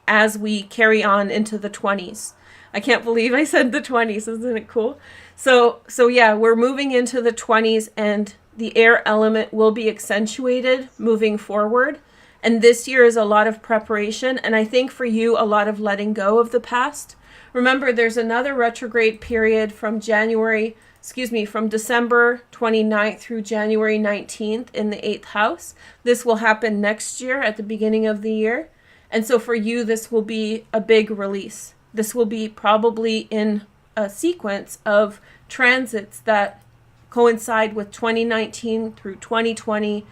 as we carry on into the 20s. I can't believe I said the 20s. Isn't it cool? So yeah, we're moving into the 20s, and the air element will be accentuated moving forward. And this year is a lot of preparation. And I think for you, a lot of letting go of the past. Remember, there's another retrograde period from December 29th through January 19th in the 8th house. This will happen next year at the beginning of the year. And so for you, this will be a big release. This will be probably in a sequence of transits that coincide with 2019 through 2020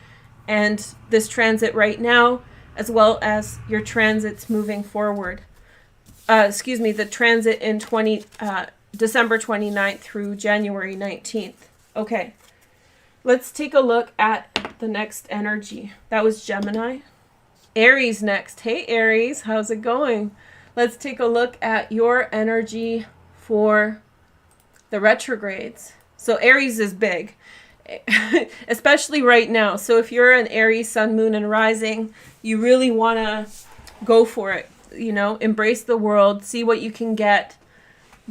and this transit right now, as well as your transits moving forward. The transit in December 29th through January 19th. Okay, let's take a look at the next energy. That was Gemini. Aries next. Hey Aries, how's it going? Let's take a look at your energy for the retrogrades. So Aries is big, especially right now. So if you're an Aries, Sun, Moon, and Rising, you really want to go for it. Embrace the world, see what you can get.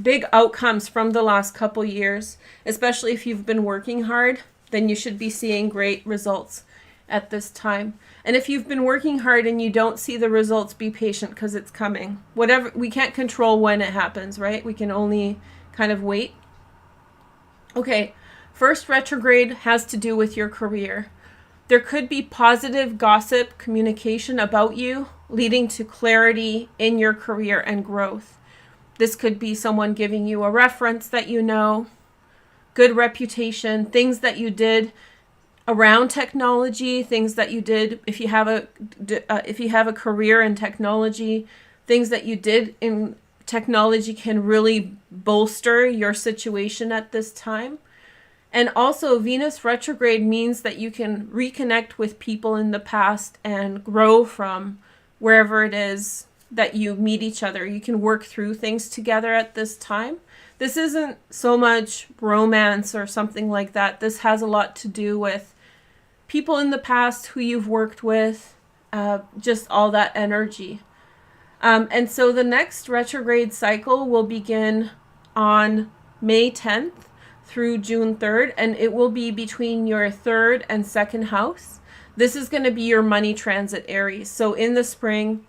Big outcomes from the last couple years, especially if you've been working hard, then you should be seeing great results at this time. And if you've been working hard and you don't see the results, be patient, because it's coming. We can't control when it happens, right? We can only kind of wait. Okay, first retrograde has to do with your career. There could be positive gossip communication about you, leading to clarity in your career and growth. This could be someone giving you a reference that you know, good reputation, things that you did around technology, things that you did if you have a career in technology, things that you did in technology can really bolster your situation at this time. And also Venus retrograde means that you can reconnect with people in the past and grow from wherever it is that you meet each other. You can work through things together at this time. This isn't so much romance or something like that. This has a lot to do with people in the past who you've worked with, just all that energy. And so the next retrograde cycle will begin on May 10th through June 3rd, and it will be between your 3rd and 2nd house. This is going to be your money transit, Aries. So in the spring,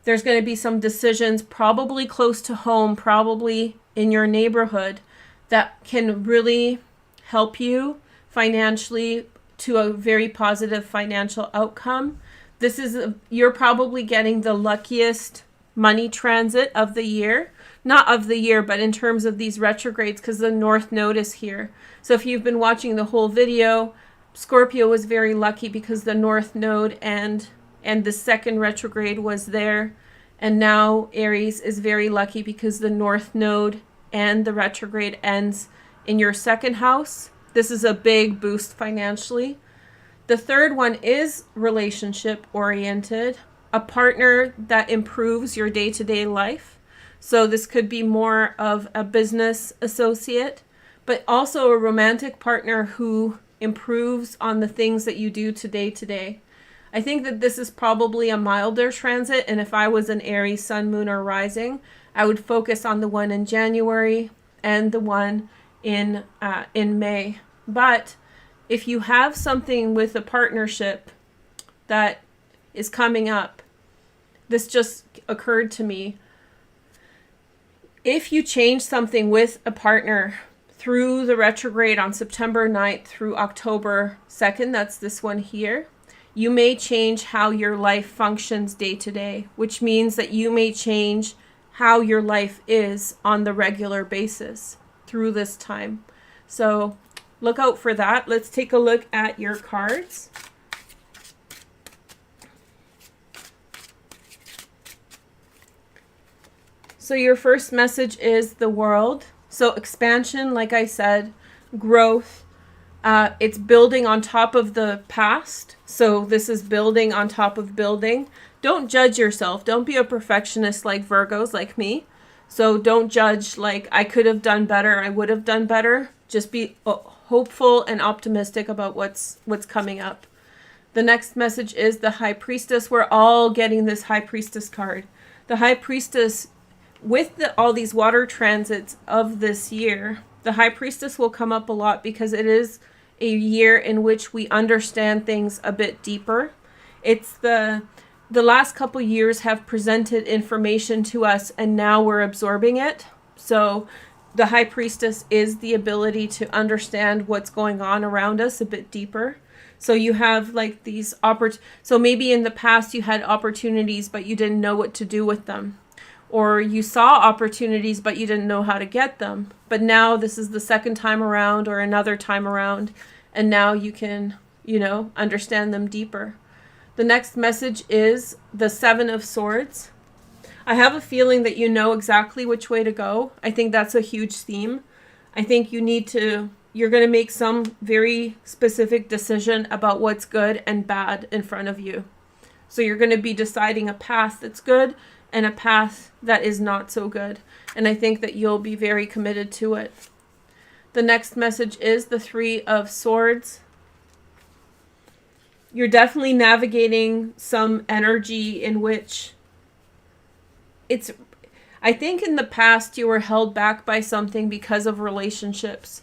there's going to be some decisions probably close to home, probably in your neighborhood, that can really help you financially to a very positive financial outcome. You're probably getting the luckiest money transit of the year. Not of the year, but in terms of these retrogrades, because the North Node is here. So if you've been watching the whole video, Scorpio was very lucky because the North Node and the 2nd retrograde was there. And now Aries is very lucky because the North Node and the retrograde ends in your 2nd house. This is a big boost financially. The 3rd one is relationship oriented, a partner that improves your day-to-day life. So this could be more of a business associate, but also a romantic partner who improves on the things that you do today to day. I think that this is probably a milder transit, and if I was an Aries sun, moon, or rising, I would focus on the one in January and the one in May. But if you have something with a partnership that is coming up, this just occurred to me. If you change something with a partner through the retrograde on September 9th through October 2nd, that's this one here, you may change how your life functions day to day, which means that you may change how your life is on the regular basis through this time. So look out for that. Let's take a look at your cards. So your first message is the World. So expansion, like I said, growth. It's building on top of the past. So this is building on top of building. Don't judge yourself. Don't be a perfectionist like Virgos, like me. So don't judge like I could have done better, I would have done better. Just be hopeful and optimistic about what's coming up. The next message is the High Priestess. We're all getting this High Priestess card. The High Priestess, with all these water transits of this year, the High Priestess will come up a lot because it is a year in which we understand things a bit deeper. It's the last couple years have presented information to us and now we're absorbing it. So the High Priestess is the ability to understand what's going on around us a bit deeper. So you have like these so maybe in the past you had opportunities but you didn't know what to do with them. Or you saw opportunities, but you didn't know how to get them. But now this is the 2nd time around or another time around. And now you can, understand them deeper. The next message is the 7 of Swords. I have a feeling that you know exactly which way to go. I think that's a huge theme. I think you're going to make some very specific decision about what's good and bad in front of you. So you're going to be deciding a path that's good and a path that is not so good. And I think that you'll be very committed to it. The next message is the 3 of Swords. You're definitely navigating some energy in which I think in the past you were held back by something because of relationships.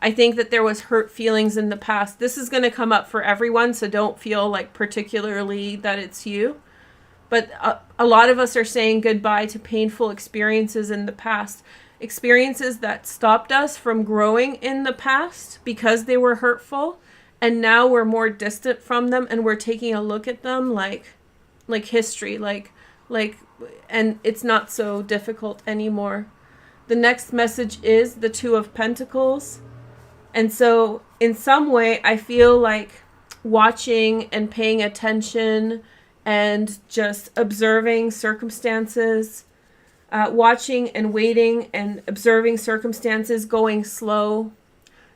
I think that there was hurt feelings in the past. This is going to come up for everyone, so don't feel like particularly that it's you. But a lot of us are saying goodbye to painful experiences in the past. Experiences that stopped us from growing in the past because they were hurtful. And now we're more distant from them and we're taking a look at them like history. And it's not so difficult anymore. The next message is the 2 of Pentacles. And so in some way, I feel like watching and paying attention and just observing circumstances, watching and waiting and observing circumstances, going slow.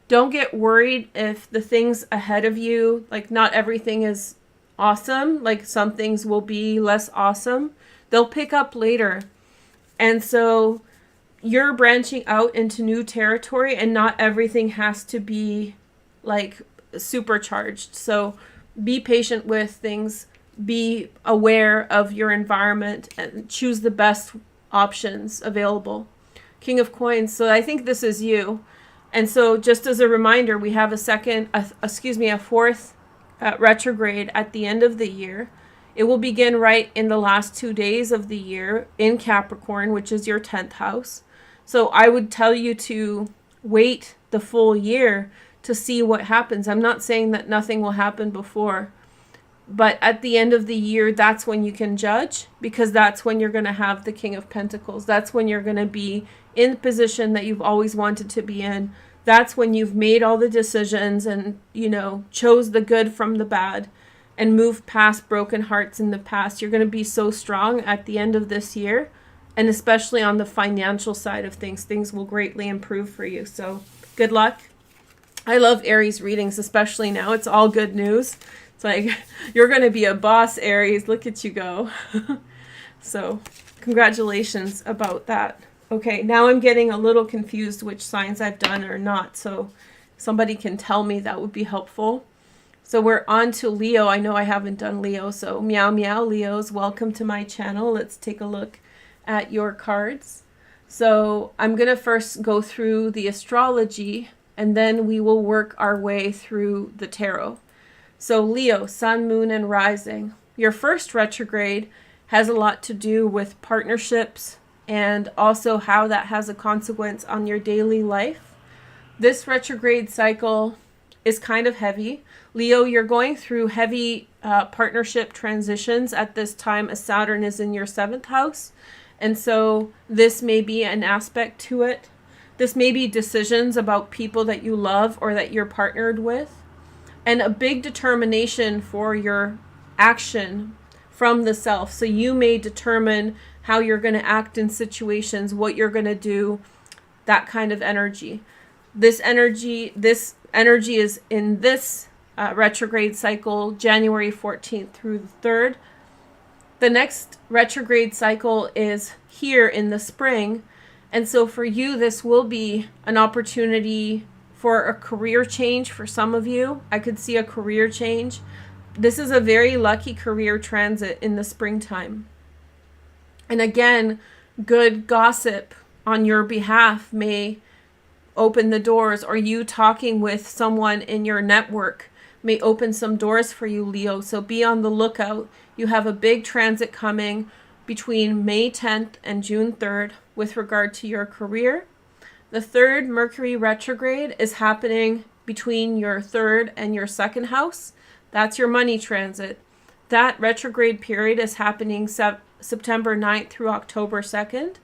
Don't get worried if the things ahead of you, like not everything is awesome. Like some things will be less awesome. They'll pick up later. And so you're branching out into new territory and not everything has to be like supercharged. So be patient with things. Be aware of your environment and choose the best options available. King of Coins. So I think this is you. And so just as a reminder, we have a fourth retrograde at the end of the year. It will begin right in the last 2 days of the year in Capricorn, which is your 10th house. So I would tell you to wait the full year to see what happens. I'm not saying that nothing will happen before, but at the end of the year, that's when you can judge, because that's when you're going to have the King of Pentacles. That's when you're going to be in the position that you've always wanted to be in. That's when you've made all the decisions and, chose the good from the bad and moved past broken hearts in the past. You're going to be so strong at the end of this year, and especially on the financial side of things, things will greatly improve for you. So good luck. I love Aries readings, especially now. It's all good news. It's like, you're going to be a boss, Aries. Look at you go. So congratulations about that. Okay, now I'm getting a little confused which signs I've done or not. So somebody can tell me, that would be helpful. So we're on to Leo. I know I haven't done Leo. So meow meow Leos, welcome to my channel. Let's take a look at your cards. So I'm going to first go through the astrology, and then we will work our way through the tarot. So Leo, sun, moon, and rising. Your first retrograde has a lot to do with partnerships and also how that has a consequence on your daily life. This retrograde cycle is kind of heavy. Leo, you're going through heavy partnership transitions at this time as Saturn is in your 7th house. And so this may be an aspect to it. This may be decisions about people that you love or that you're partnered with, and a big determination for your action from the self. So you may determine how you're going to act in situations, what you're going to do, that kind of energy. This energy is in this retrograde cycle, January 14th through the 3rd. The next retrograde cycle is here in the spring. And so for you, this will be an opportunity for a career change for some of you. I could see a career change. This is a very lucky career transit in the springtime. And again, good gossip on your behalf may open the doors, or you talking with someone in your network may open some doors for you, Leo. So be on the lookout. You have a big transit coming between May 10th and June 3rd with regard to your career. The 3rd Mercury retrograde is happening between your 3rd and your 2nd house. That's your money transit. That retrograde period is happening September 9th through October 2nd.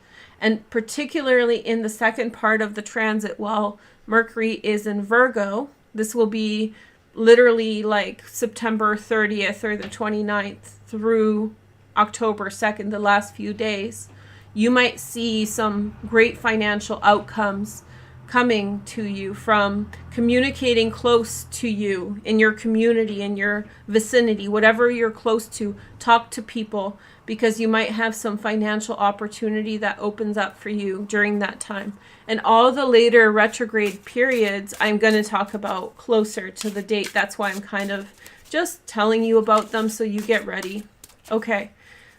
And particularly in the second part of the transit, while Mercury is in Virgo, this will be literally like September 30th or the 29th through October 2nd, the last few days. You might see some great financial outcomes coming to you from communicating close to you in your community, in your vicinity, whatever you're close to. Talk to people, because you might have some financial opportunity that opens up for you during that time. And all the later retrograde periods, I'm going to talk about closer to the date. That's why I'm kind of just telling you about them so you get ready. Okay,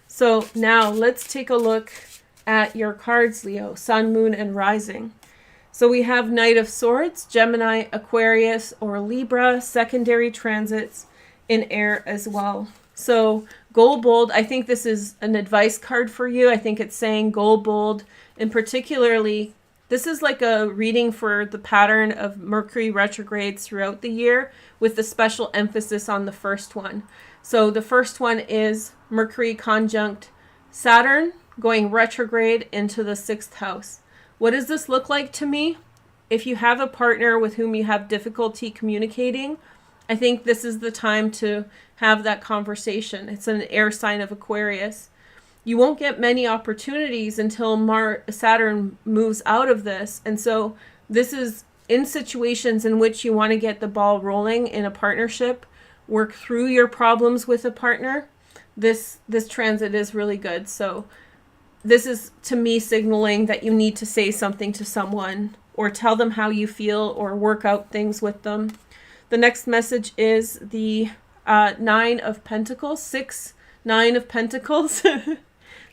so now let's take a look at your cards, Leo, sun, moon, and rising. So we have Knight of Swords, Gemini, Aquarius, or Libra, secondary transits in air as well. So goal bold, I think this is an advice card for you. I think it's saying goal bold, and particularly, this is like a reading for the pattern of Mercury retrogrades throughout the year, with the special emphasis on the first one. So the first one is Mercury conjunct Saturn going retrograde into the 6th house. What does this look like to me? If you have a partner with whom you have difficulty communicating, I think this is the time to have that conversation. It's an air sign of Aquarius. You won't get many opportunities until Saturn moves out of this. And so this is in situations in which you want to get the ball rolling in a partnership, work through your problems with a partner. This transit is really good. So this is, to me, signaling that you need to say something to someone or tell them how you feel or work out things with them. The next message is the 9 of Pentacles, 6, 9 of Pentacles.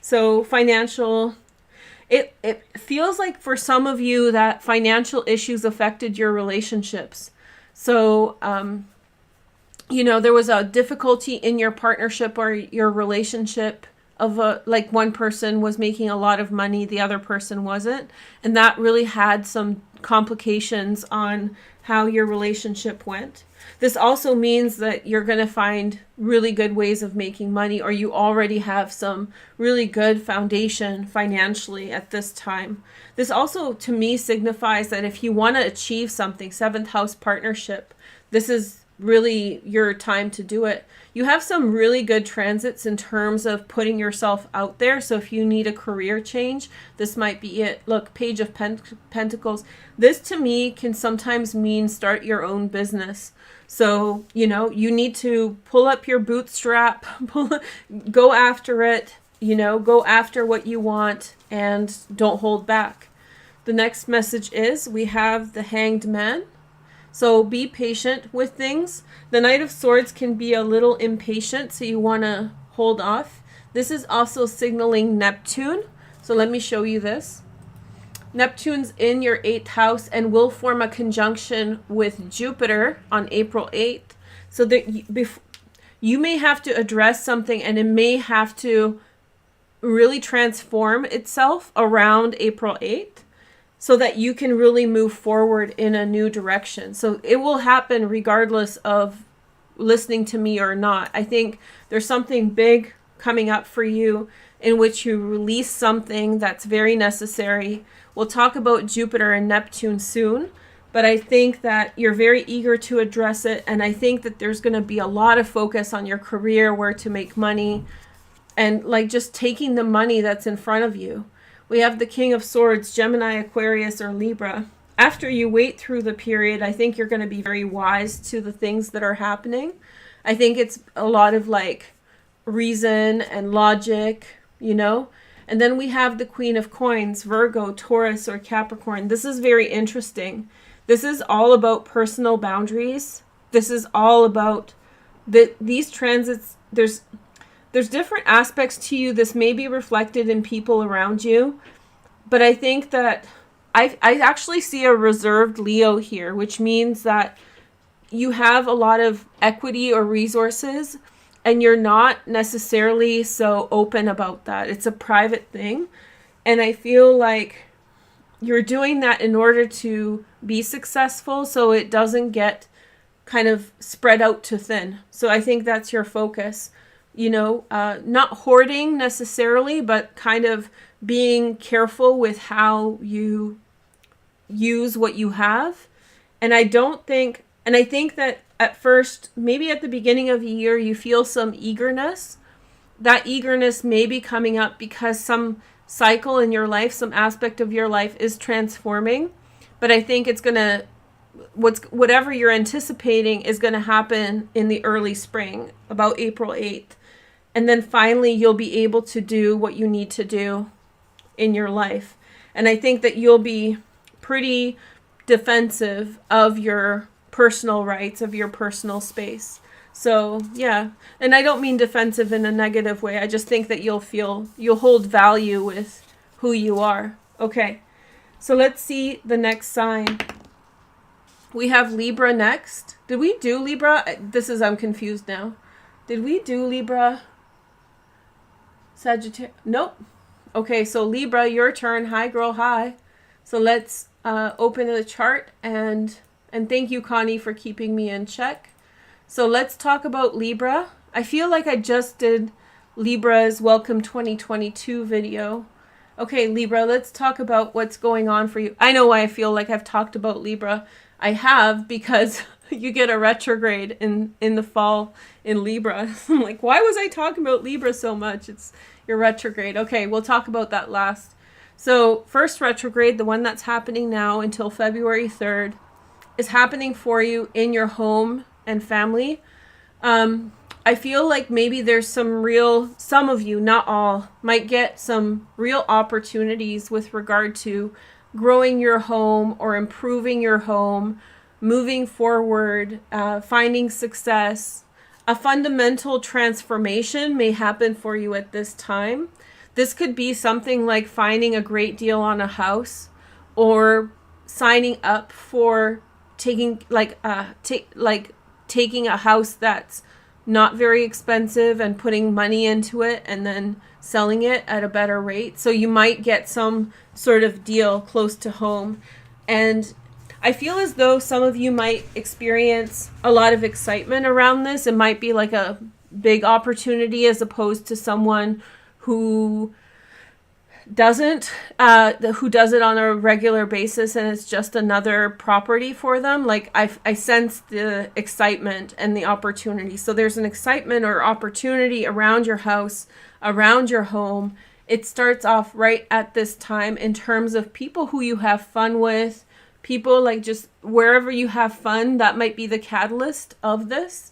So financial it feels like for some of you that financial issues affected your relationships. So, there was a difficulty in your partnership or your relationship of like one person was making a lot of money, the other person wasn't. And that really had some complications on how your relationship went. This also means that you're going to find really good ways of making money, or you already have some really good foundation financially at this time. This also, to me, signifies that if you want to achieve something, seventh house partnership, this is really your time to do it. You have some really good transits in terms of putting yourself out there. So if you need a career change, this might be it. Look, Page of Pentacles. This to me can sometimes mean start your own business. So, you need to pull up your bootstrap, go after it, go after what you want and don't hold back. The next message is we have the Hanged Man. So be patient with things. The Knight of Swords can be a little impatient, so you want to hold off. This is also signaling Neptune. So let me show you this. Neptune's in your 8th house and will form a conjunction with Jupiter on April 8th. So that you may have to address something, and it may have to really transform itself around April 8th. So that you can really move forward in a new direction. So it will happen regardless of listening to me or not. I think there's something big coming up for you in which you release something that's very necessary. We'll talk about Jupiter and Neptune soon, but I think that you're very eager to address it. And I think that there's going to be a lot of focus on your career, where to make money, and like just taking the money that's in front of you. We have the King of Swords, Gemini, Aquarius, or Libra. After you wait through the period, I think you're going to be very wise to the things that are happening. I think it's a lot of like reason and logic, And then we have the Queen of Coins, Virgo, Taurus, or Capricorn. This is very interesting. This is all about personal boundaries. This is all about these transits. There's different aspects to you. This may be reflected in people around you, but I think that I actually see a reserved Leo here, which means that you have a lot of equity or resources and you're not necessarily so open about that. It's a private thing. And I feel like you're doing that in order to be successful, so it doesn't get kind of spread out too thin. So I think that's your focus. Not hoarding necessarily, but kind of being careful with how you use what you have. And I think that at first, maybe at the beginning of the year, you feel some eagerness. That eagerness may be coming up because some cycle in your life, some aspect of your life is transforming. But I think it's going to, whatever you're anticipating is going to happen in the early spring, about April 8th. And then finally, you'll be able to do what you need to do in your life. And I think that you'll be pretty defensive of your personal rights, of your personal space. So, yeah. And I don't mean defensive in a negative way. I just think that you'll hold value with who you are. Okay. So let's see the next sign. We have Libra next. Did we do Libra? I'm confused now. Did we do Libra? Sagittarius? Nope. Okay, so Libra, your turn. Hi, girl. Hi. So let's open the chart, and thank you, Connie, for keeping me in check. So let's talk about Libra. I feel like I just did Libra's Welcome 2022 video. Okay, Libra, let's talk about what's going on for you. I know why I feel like I've talked about Libra. I have, because you get a retrograde in the fall in Libra. I'm like, why was I talking about Libra so much? It's your retrograde. Okay, we'll talk about that last. So first retrograde, the one that's happening now until February 3rd, is happening for you in your home and family. I feel like maybe there's some of you, not all, might get some real opportunities with regard to growing your home or improving your home, moving forward, finding success. A fundamental transformation may happen for you at this time. This could be something like finding a great deal on a house, or signing up for taking taking a house that's not very expensive and putting money into it and then selling it at a better rate. So you might get some sort of deal close to home. And I feel as though some of you might experience a lot of excitement around this. It might be like a big opportunity, as opposed to someone who does it on a regular basis and it's just another property for them. Like I sense the excitement and the opportunity. So there's an excitement or opportunity around your house, around your home. It starts off right at this time in terms of people who you have fun with, people like just wherever you have fun, that might be the catalyst of this.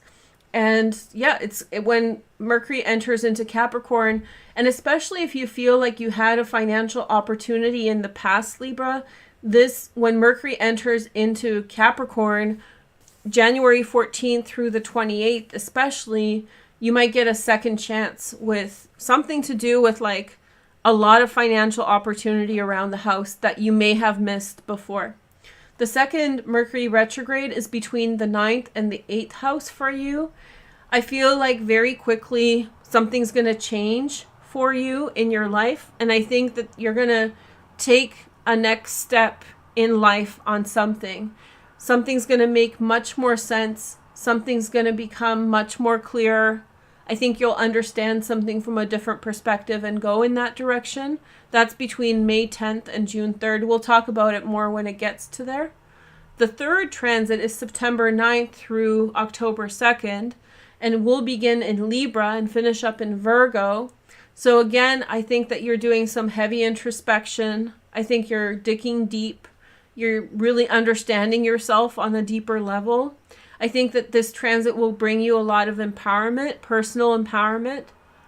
And yeah, it's when Mercury enters into Capricorn, and especially if you feel like you had a financial opportunity in the past, Libra, when Mercury enters into Capricorn, January 14th through the 28th especially, you might get a second chance with something to do with like a lot of financial opportunity around the house that you may have missed before. The second Mercury retrograde is between the 9th and the 8th house for you. I feel like very quickly something's going to change for you in your life. And I think that you're going to take a next step in life on something. Something's going to make much more sense. Something's going to become much more clear. I think you'll understand something from a different perspective and go in that direction. That's between May 10th and June 3rd. We'll talk about it more when it gets to there. The third transit is September 9th through October 2nd, and we'll begin in Libra and finish up in Virgo. So again, I think that you're doing some heavy introspection. I think you're digging deep. You're really understanding yourself on a deeper level. I think that this transit will bring you a lot of empowerment, personal empowerment.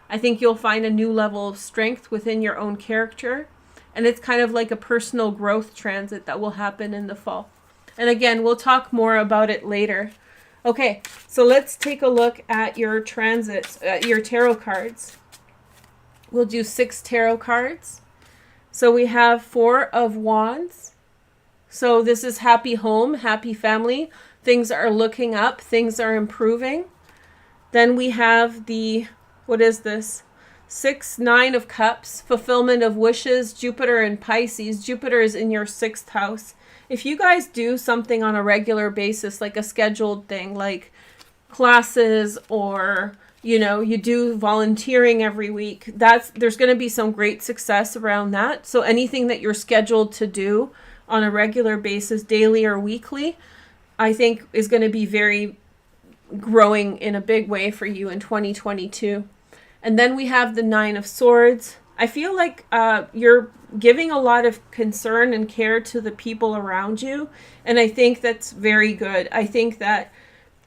I think you'll find a new level of strength within your own character. And it's kind of like a personal growth transit that will happen in the fall. And again, we'll talk more about it later. Okay, so let's take a look at your transits, your tarot cards. We'll do 6 tarot cards. So we have 4 of Wands. So this is happy home, happy family. Things are looking up. Things are improving. Then we have what is this? 9 of Cups, fulfillment of wishes, Jupiter and Pisces. Jupiter is in your 6th house. If you guys do something on a regular basis, like a scheduled thing, like classes, or, you do volunteering every week, there's going to be some great success around that. So anything that you're scheduled to do on a regular basis, daily or weekly, I think is going to be very growing in a big way for you in 2022. And then we have the 9 of Swords. I feel like you're giving a lot of concern and care to the people around you. And I think that's very good. I think that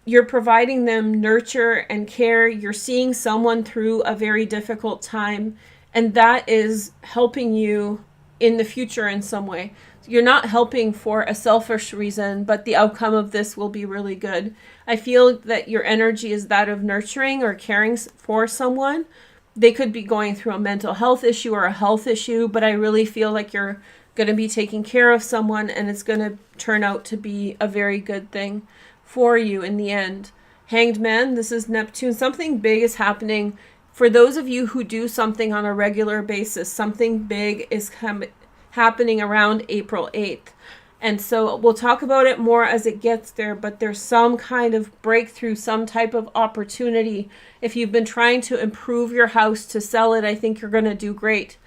you're providing them nurture and care. You're seeing someone through a very difficult time. And that is helping you in the future in some way. You're not helping for a selfish reason, but the outcome of this will be really good. I feel that your energy is that of nurturing or caring for someone. They could be going through a mental health issue or a health issue, but I really feel like you're going to be taking care of someone, and it's going to turn out to be a very good thing for you in the end. Hanged Man, this is Neptune. Something big is happening. For those of you who do something on a regular basis, something big is happening around April 8th. And so we'll talk about it more as it gets there, but there's some kind of breakthrough, some type of opportunity. If you've been trying to improve your house to sell it, I think you're going to do great.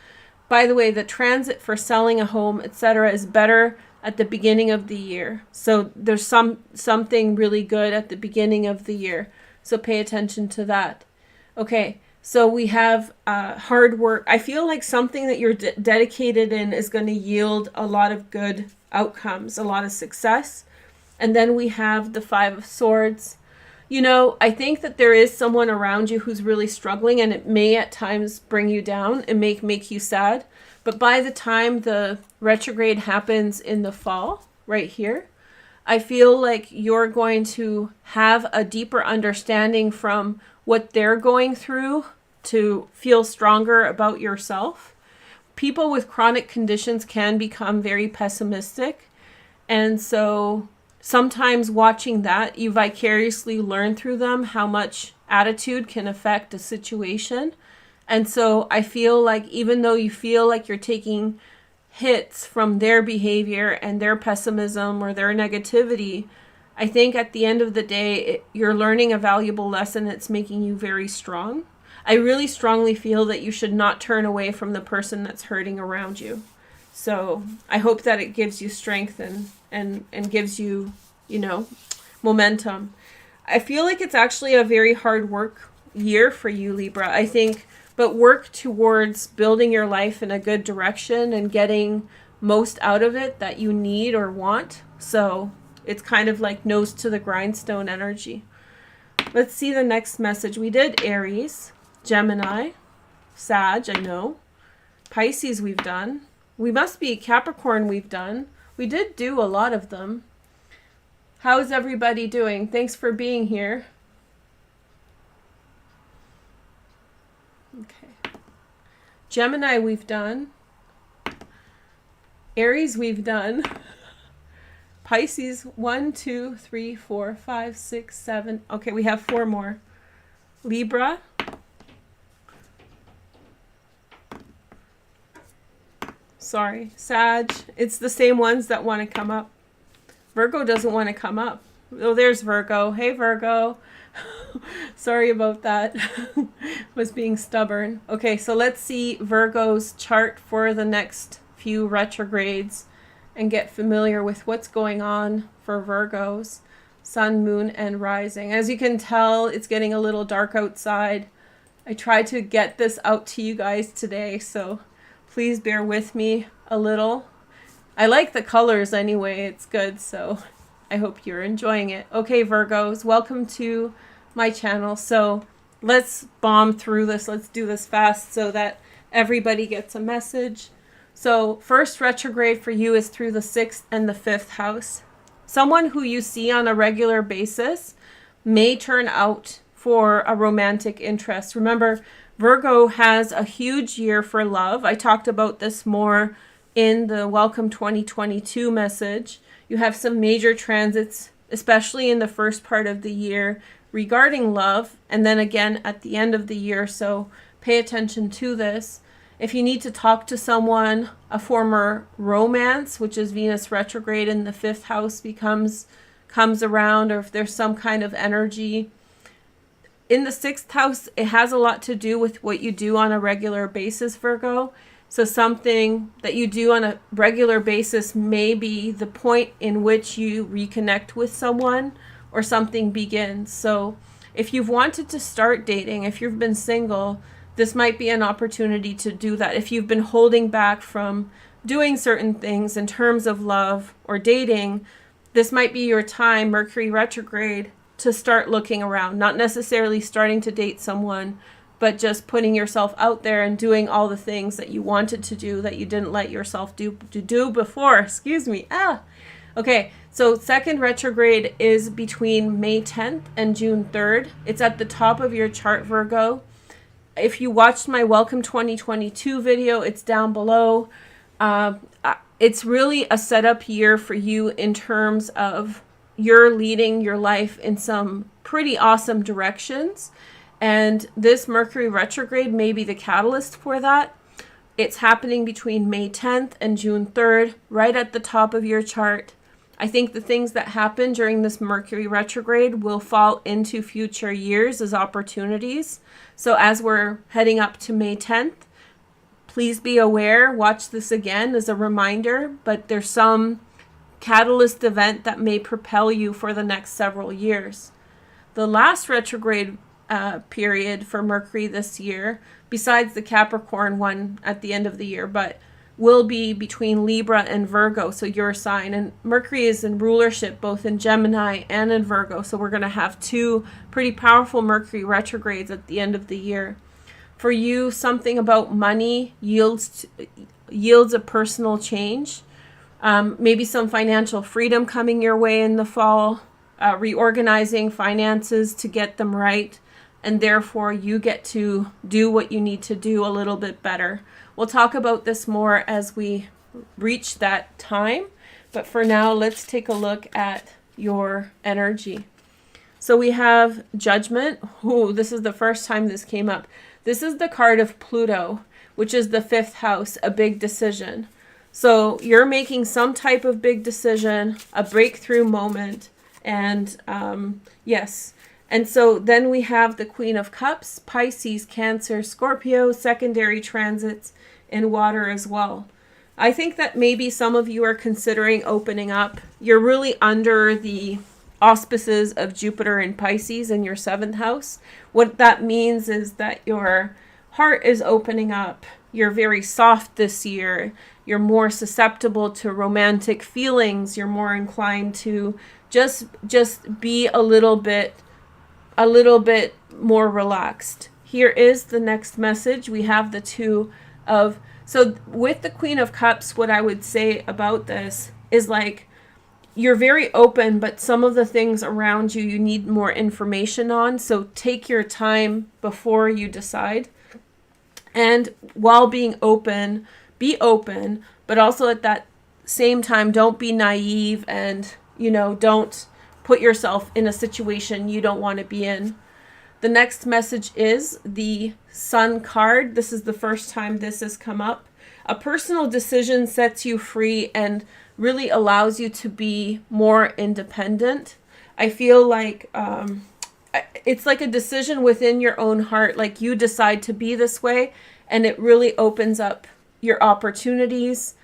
By the way, the transit for selling a home, etc., is better at the beginning of the year. So there's something really good at the beginning of the year. So pay attention to that. Okay. So we have hard work. I feel like something that you're dedicated in is going to yield a lot of good outcomes, a lot of success. And then we have the 5 of Swords. I think that there is someone around you who's really struggling, and it may at times bring you down and make you sad. But by the time the retrograde happens in the fall, right here, I feel like you're going to have a deeper understanding from what they're going through to feel stronger about yourself. People with chronic conditions can become very pessimistic. And so sometimes watching that, you vicariously learn through them how much attitude can affect a situation. And so I feel like even though you feel like you're taking hits from their behavior and their pessimism or their negativity, I think at the end of the day, you're learning a valuable lesson that's making you very strong. I really strongly feel that you should not turn away from the person that's hurting around you. So I hope that it gives you strength and gives you, momentum. I feel like it's actually a very hard work year for you, Libra, I think, but work towards building your life in a good direction and getting most out of it that you need or want. So it's kind of like nose to the grindstone energy. Let's see the next message. We did Aries, Gemini, Sag, I know. Pisces we've done. We must be Capricorn we've done. We did do a lot of them. How's everybody doing? Thanks for being here. Okay. Gemini we've done. Aries we've done. Pisces, 1, 2, 3, 4, 5, 6, 7. Okay, we have 4 more. Libra. Sorry, Sag. It's the same ones that want to come up. Virgo doesn't want to come up. Oh, there's Virgo. Hey, Virgo. Sorry about that. Was being stubborn. Okay, so let's see Virgo's chart for the next few retrogrades and get familiar with what's going on for Virgos, Sun, Moon, and Rising. As you can tell, it's getting a little dark outside. I tried to get this out to you guys today, so please bear with me a little. I like the colors anyway. It's good, so I hope you're enjoying it. Okay, Virgos, welcome to my channel. So let's bomb through this. Let's do this fast so that everybody gets a message. So first retrograde for you is through the 6th and the 5th house. Someone who you see on a regular basis may turn out for a romantic interest. Remember, Virgo has a huge year for love. I talked about this more in the Welcome 2022 message. You have some major transits, especially in the first part of the year regarding love, and then again at the end of the year. So pay attention to this. If you need to talk to someone, a former romance, which is Venus retrograde in the 5th house, comes around, or if there's some kind of energy. In the 6th house, it has a lot to do with what you do on a regular basis, Virgo. So something that you do on a regular basis may be the point in which you reconnect with someone or something begins. So if you've wanted to start dating, if you've been single, this might be an opportunity to do that. If you've been holding back from doing certain things in terms of love or dating, this might be your time, Mercury retrograde, to start looking around. Not necessarily starting to date someone, but just putting yourself out there and doing all the things that you wanted to do that you didn't let yourself do before. Excuse me. Okay, so second retrograde is between May 10th and June 3rd. It's at the top of your chart, Virgo. If you watched my Welcome 2022 video, it's down below. It's really a setup year for you in terms of you're leading your life in some pretty awesome directions. And this Mercury retrograde may be the catalyst for that. It's happening between May 10th and June 3rd, right at the top of your chart. I think the things that happen during this Mercury retrograde will fall into future years as opportunities. So as we're heading up to May 10th, please be aware, watch this again as a reminder, but there's some catalyst event that may propel you for the next several years. The last retrograde period for Mercury this year, besides the Capricorn one at the end of the year, but will be between Libra and Virgo, so your sign. And Mercury is in rulership both in Gemini and in Virgo, so we're going to have 2 pretty powerful Mercury retrogrades at the end of the year. For you, something about money yields a personal change. Maybe some financial freedom coming your way in the fall, reorganizing finances to get them right. and therefore you get to do what you need to do a little bit better. We'll talk about this more as we reach that time, but for now, let's take a look at your energy. So we have Judgment. Ooh, this is the first time this came up. This is the card of Pluto, which is the 5th house, a big decision. So you're making some type of big decision, a breakthrough moment, and yes. And so then we have the Queen of Cups, Pisces, Cancer, Scorpio, secondary transits in water as well. I think that maybe some of you are considering opening up. You're really under the auspices of Jupiter and Pisces in your 7th house. What that means is that your heart is opening up. You're very soft this year. You're more susceptible to romantic feelings. You're more inclined to just be a little bit more relaxed. Here is the next message. We have the so with the Queen of Cups, what I would say about this is like, you're very open, but some of the things around you, you need more information on. So take your time before you decide. And while being open, be open, but also at that same time, don't be naive and, don't put yourself in a situation you don't want to be in. The next message is the Sun card. This is the first time this has come up. A personal decision sets you free and really allows you to be more independent. I feel like it's like a decision within your own heart, like you decide to be this way, and it really opens up your opportunities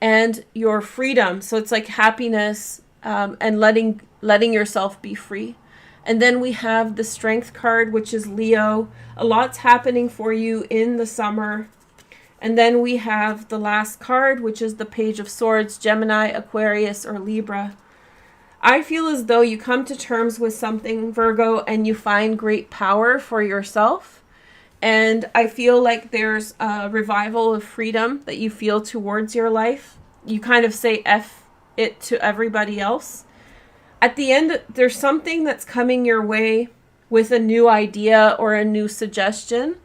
and your freedom. So it's like happiness and letting yourself be free. And then we have the Strength card, which is Leo. A lot's happening for you in the summer. And then we have the last card, which is the Page of Swords, Gemini, Aquarius, or Libra. I feel as though you come to terms with something, Virgo, and you find great power for yourself. And I feel like there's a revival of freedom that you feel towards your life. You kind of say F it to everybody else. At the end, there's something that's coming your way with a new idea or a new suggestion.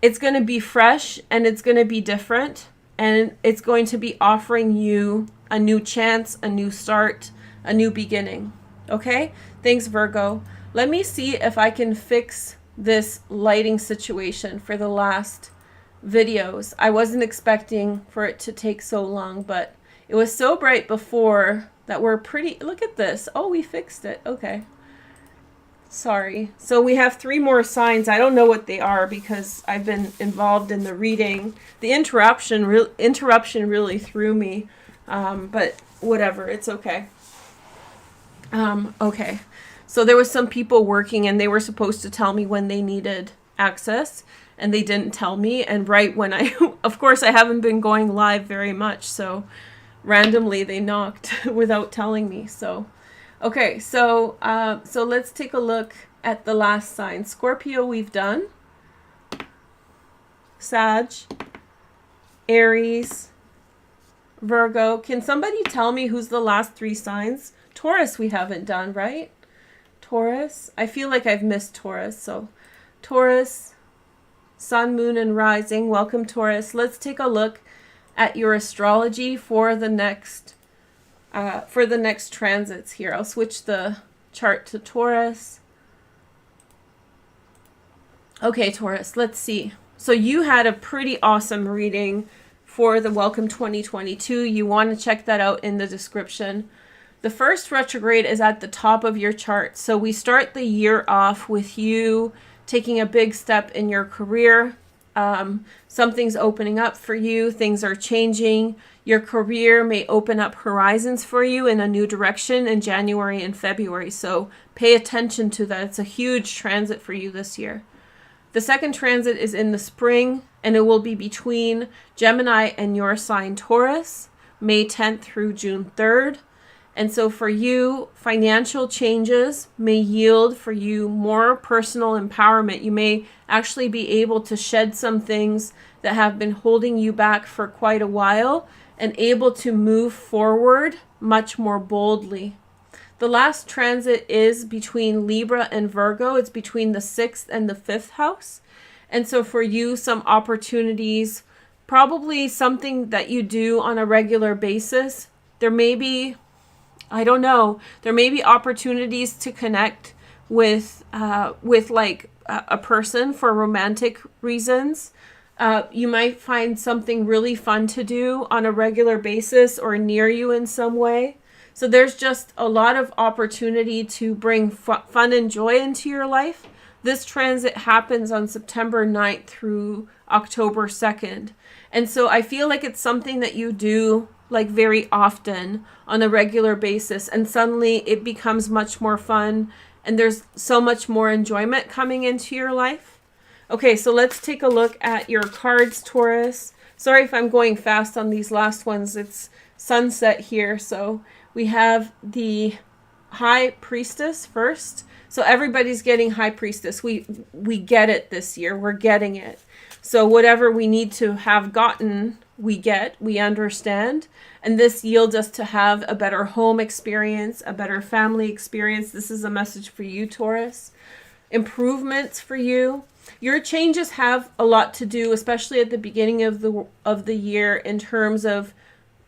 It's going to be fresh and it's going to be different, and it's going to be offering you a new chance, a new start, a new beginning. Okay? Thanks, Virgo. Let me see if I can fix this lighting situation for the last videos. I wasn't expecting for it to take so long, but it was so bright before that we're pretty... Look at this. Oh, we fixed it. Okay. Sorry. So we have 3 more signs. I don't know what they are because I've been involved in the reading. The interruption really threw me, but whatever. It's okay. Okay. So there was some people working and they were supposed to tell me when they needed access, and they didn't tell me. And right when of course, I haven't been going live very much, so randomly they knocked without telling me. So, okay, so let's take a look at the last sign. Scorpio, we've done. Sag, Aries, Virgo. Can somebody tell me who's the last 3 signs? Taurus we haven't done, right? Taurus. I feel like I've missed Taurus. So Taurus, Sun, Moon, and Rising. Welcome, Taurus. Let's take a look at your astrology for the next transits here. I'll switch the chart to Taurus. Okay, Taurus, let's see. So you had a pretty awesome reading for the Welcome 2022. You want to check that out in the description. The first retrograde is at the top of your chart. So we start the year off with you taking a big step in your career. Something's opening up for you. Things are changing. Your career may open up horizons for you in a new direction in January and February. So pay attention to that. It's a huge transit for you this year. The second transit is in the spring, and it will be between Gemini and your sign Taurus, May 10th through June 3rd. And so for you, financial changes may yield for you more personal empowerment. You may actually be able to shed some things that have been holding you back for quite a while and able to move forward much more boldly. The last transit is between Libra and Virgo. It's between the 6th and the 5th house. And so for you, some opportunities, probably something that you do on a regular basis. There may be, I don't know, there may be opportunities to connect with like a person for romantic reasons. You might find something really fun to do on a regular basis or near you in some way. So there's just a lot of opportunity to bring fun and joy into your life. This transit happens on September 9th through October 2nd. And so I feel like it's something that you do like very often on a regular basis. And suddenly it becomes much more fun. And there's so much more enjoyment coming into your life. Okay, so let's take a look at your cards, Taurus. Sorry if I'm going fast on these last ones. It's sunset here. So we have the High Priestess first. So everybody's getting High Priestess. We get it this year. We're getting it. So whatever we need to have gotten, we get, we understand. And this yields us to have a better home experience, a better family experience. This is a message for you, Taurus. Improvements for you. Your changes have a lot to do, especially at the beginning of the year, in terms of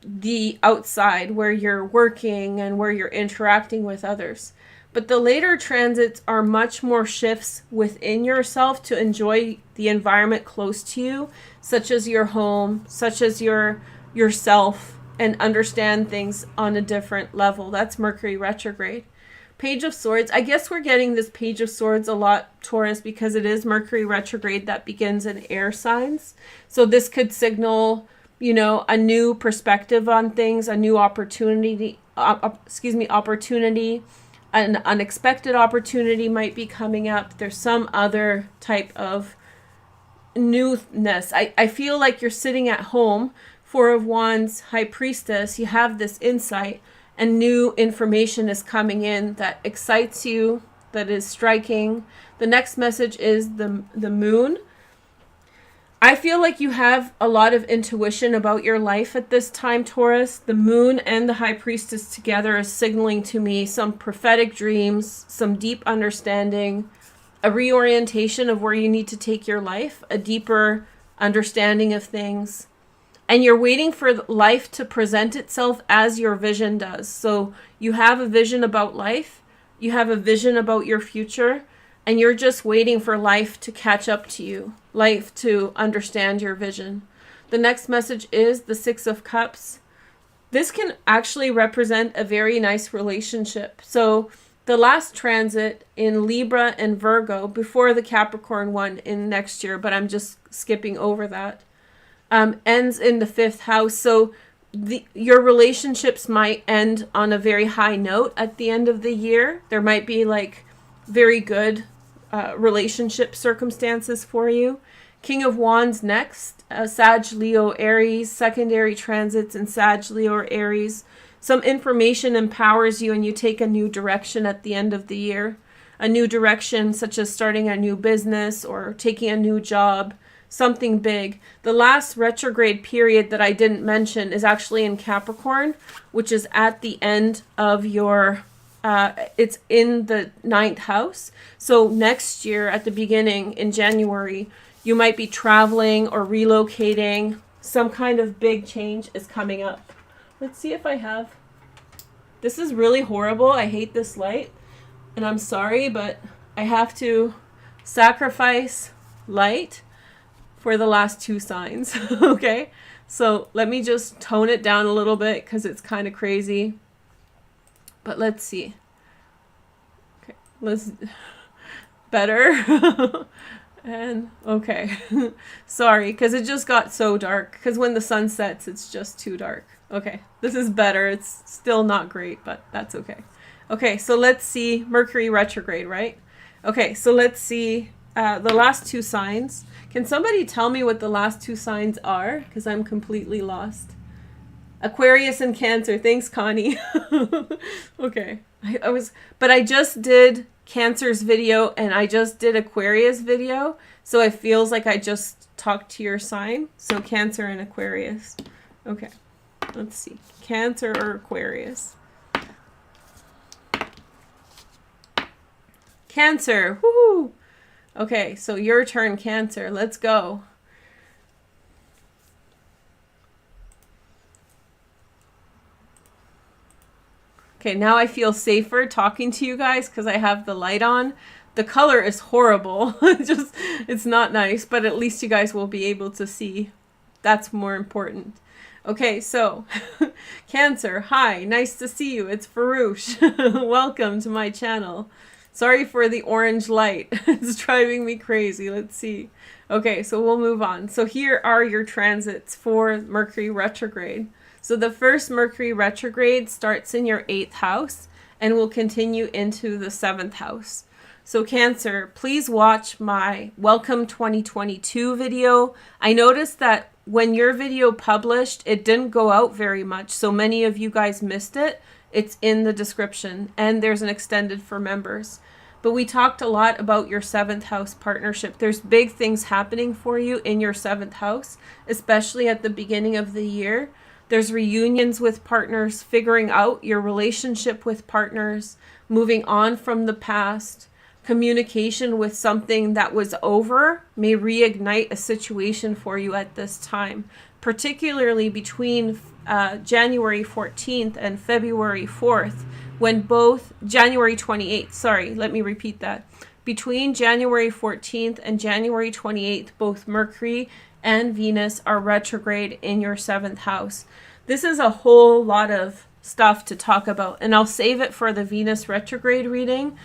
the outside, where you're working and where you're interacting with others. But the later transits are much more shifts within yourself to enjoy the environment close to you, such as your home, such as yourself, and understand things on a different level. That's Mercury retrograde. Page of Swords. I guess we're getting this Page of Swords a lot, Taurus, because it is Mercury retrograde that begins in air signs. So this could signal, you know, a new perspective on things, a new opportunity, opportunity, an unexpected opportunity might be coming up. There's some other type of newness. I feel like you're sitting at home, Four of Wands, High Priestess, you have this insight and new information is coming in that excites you, that is striking. The next message is the moon. I feel like you have a lot of intuition about your life at this time, Taurus. The moon and the High Priestess together is signaling to me some prophetic dreams, some deep understanding, a reorientation of where you need to take your life, a deeper understanding of things. And you're waiting for life to present itself as your vision does. So you have a vision about life, you have a vision about your future, and you're just waiting for life to catch up to you, life to understand your vision. The next message is the Six of Cups. This can actually represent a very nice relationship. So the last transit in Libra and Virgo, before the Capricorn one in next year, but I'm just skipping over that, ends in the 5th house. So your relationships might end on a very high note at the end of the year. There might be like very good relationship circumstances for you. King of Wands next, Sag, Leo, Aries, secondary transits in Sag, Leo, or Aries. Some information empowers you and you take a new direction at the end of the year. A new direction such as starting a new business or taking a new job, something big. The last retrograde period that I didn't mention is actually in Capricorn, which is at the end of your it's in the 9th house. So next year at the beginning in January, you might be traveling or relocating. Some kind of big change is coming up. Let's see if I have. This is really horrible. I hate this light. And I'm sorry, but I have to sacrifice light for the last two signs. Okay? So let me just tone it down a little bit because it's kind of crazy. But let's see. Okay, let's better. And okay. Sorry, because it just got so dark. Because when the sun sets, it's just too dark. Okay, this is better. It's still not great, but that's okay. Okay, so let's see Mercury retrograde, right? Okay, so let's see the last two signs. Can somebody tell me what the last two signs are? Because I'm completely lost. Aquarius and Cancer. Thanks, Connie. Okay. I just did Cancer's video and I just did Aquarius video. So it feels like I just talked to your sign. So Cancer and Aquarius. Okay. Let's see. Cancer or Aquarius. Cancer. Woohoo! Okay, so your turn, Cancer. Let's go. Okay, now I feel safer talking to you guys because I have the light on. The color is horrible. It's not nice, but at least you guys will be able to see. That's more important. Okay, so Cancer, hi, nice to see you. It's Veroosh. Welcome to my channel. Sorry for the orange light. It's driving me crazy. Let's see. Okay, so we'll move on. So here are your transits for Mercury retrograde. So the first Mercury retrograde starts in your 8th house and will continue into the 7th house. So Cancer, please watch my Welcome 2022 video. I noticed that when your video published, it didn't go out very much. So many of you guys missed it. It's in the description and there's an extended for members. But we talked a lot about your 7th house partnership. There's big things happening for you in your 7th house, especially at the beginning of the year. There's reunions with partners, figuring out your relationship with partners, moving on from the past. Communication with something that was over may reignite a situation for you at this time, particularly between January 14th and February 4th, when both January 28th, sorry, let me repeat that. Between January 14th and January 28th, both Mercury and Venus are retrograde in your 7th house. This is a whole lot of stuff to talk about, and I'll save it for the Venus retrograde reading.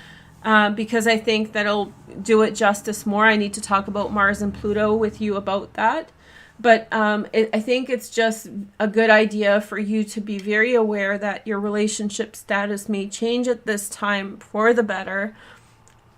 Because I think that'll do it justice more. I need to talk about Mars and Pluto with you about that. But I think it's just a good idea for you to be very aware that your relationship status may change at this time for the better.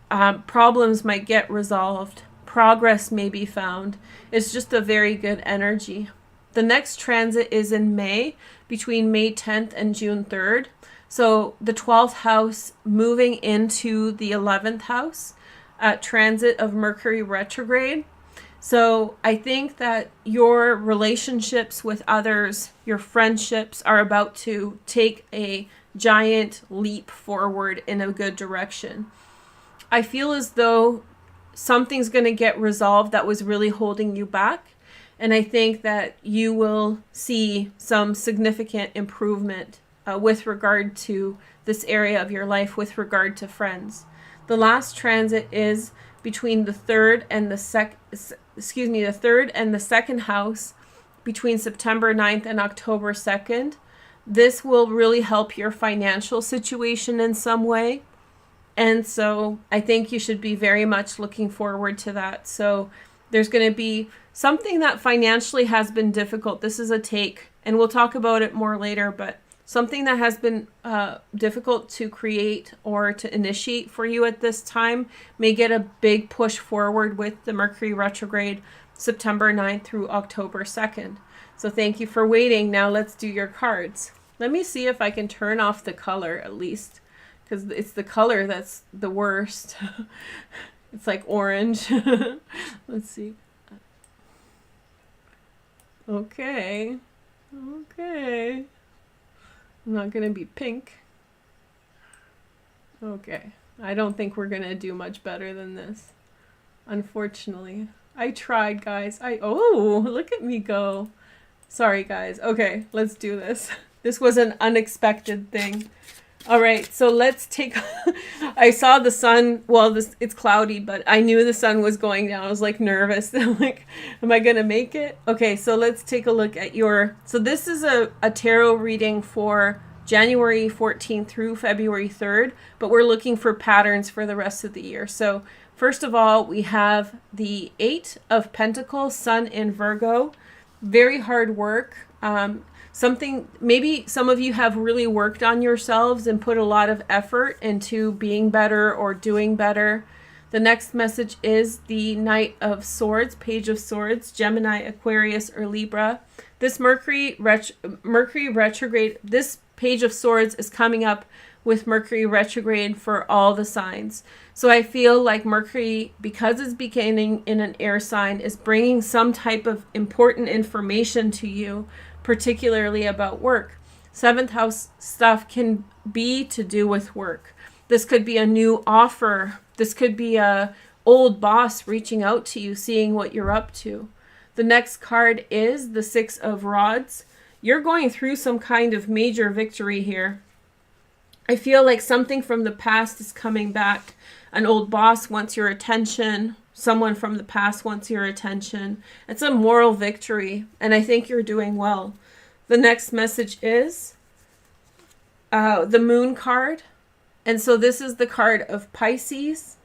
Problems might get resolved. Progress may be found. It's just a very good energy. The next transit is in May, between May 10th and June 3rd. So the 12th house moving into the 11th house transit of Mercury retrograde. So I think that your relationships with others, your friendships are about to take a giant leap forward in a good direction. I feel as though something's going to get resolved that was really holding you back. And I think that you will see some significant improvement with regard to this area of your life, with regard to friends. The last transit is between the third and the second house, between September 9th and October 2nd. This will really help your financial situation in some way. And so I think you should be very much looking forward to that. So there's going to be something that financially has been difficult. This is a take, and we'll talk about it more later, but something that has been difficult to create or to initiate for you at this time may get a big push forward with the Mercury retrograde September 9th through October 2nd. So thank you for waiting. Now let's do your cards. Let me see if I can turn off the color at least, because it's the color that's the worst. It's like orange. Let's see. Okay. Okay. I'm not going to be pink. Okay. I don't think we're going to do much better than this. Unfortunately. I tried, guys. Oh, look at me go. Sorry, guys. Okay, let's do this. This was an unexpected thing. All right, so let's take... I saw the sun. Well, it's cloudy, but I knew the sun was going down. I was like nervous. I'm like, am I going to make it? Okay, so let's take a look at your... So this is a tarot reading for January 14th through February 3rd, but we're looking for patterns for the rest of the year. So first of all, we have the 8 of Pentacles, Sun in Virgo. Very hard work. Something, maybe some of you have really worked on yourselves and put a lot of effort into being better or doing better. The next message is the Knight of Swords, Page of Swords, Gemini, Aquarius, or Libra. This Mercury retrograde, this Page of Swords is coming up with Mercury retrograde for all the signs. So I feel like Mercury, because it's beginning in an air sign, is bringing some type of important information to you, particularly about work. 7th house stuff can be to do with work. This could be a new offer. This could be a old boss reaching out to you, seeing what you're up to. The next card is the Six of Rods. You're going through some kind of major victory here. I feel like something from the past is coming back. An old boss wants your attention. Someone from the past wants your attention. It's a moral victory, and I think you're doing well. The next message is the Moon card. And so this is the card of Pisces.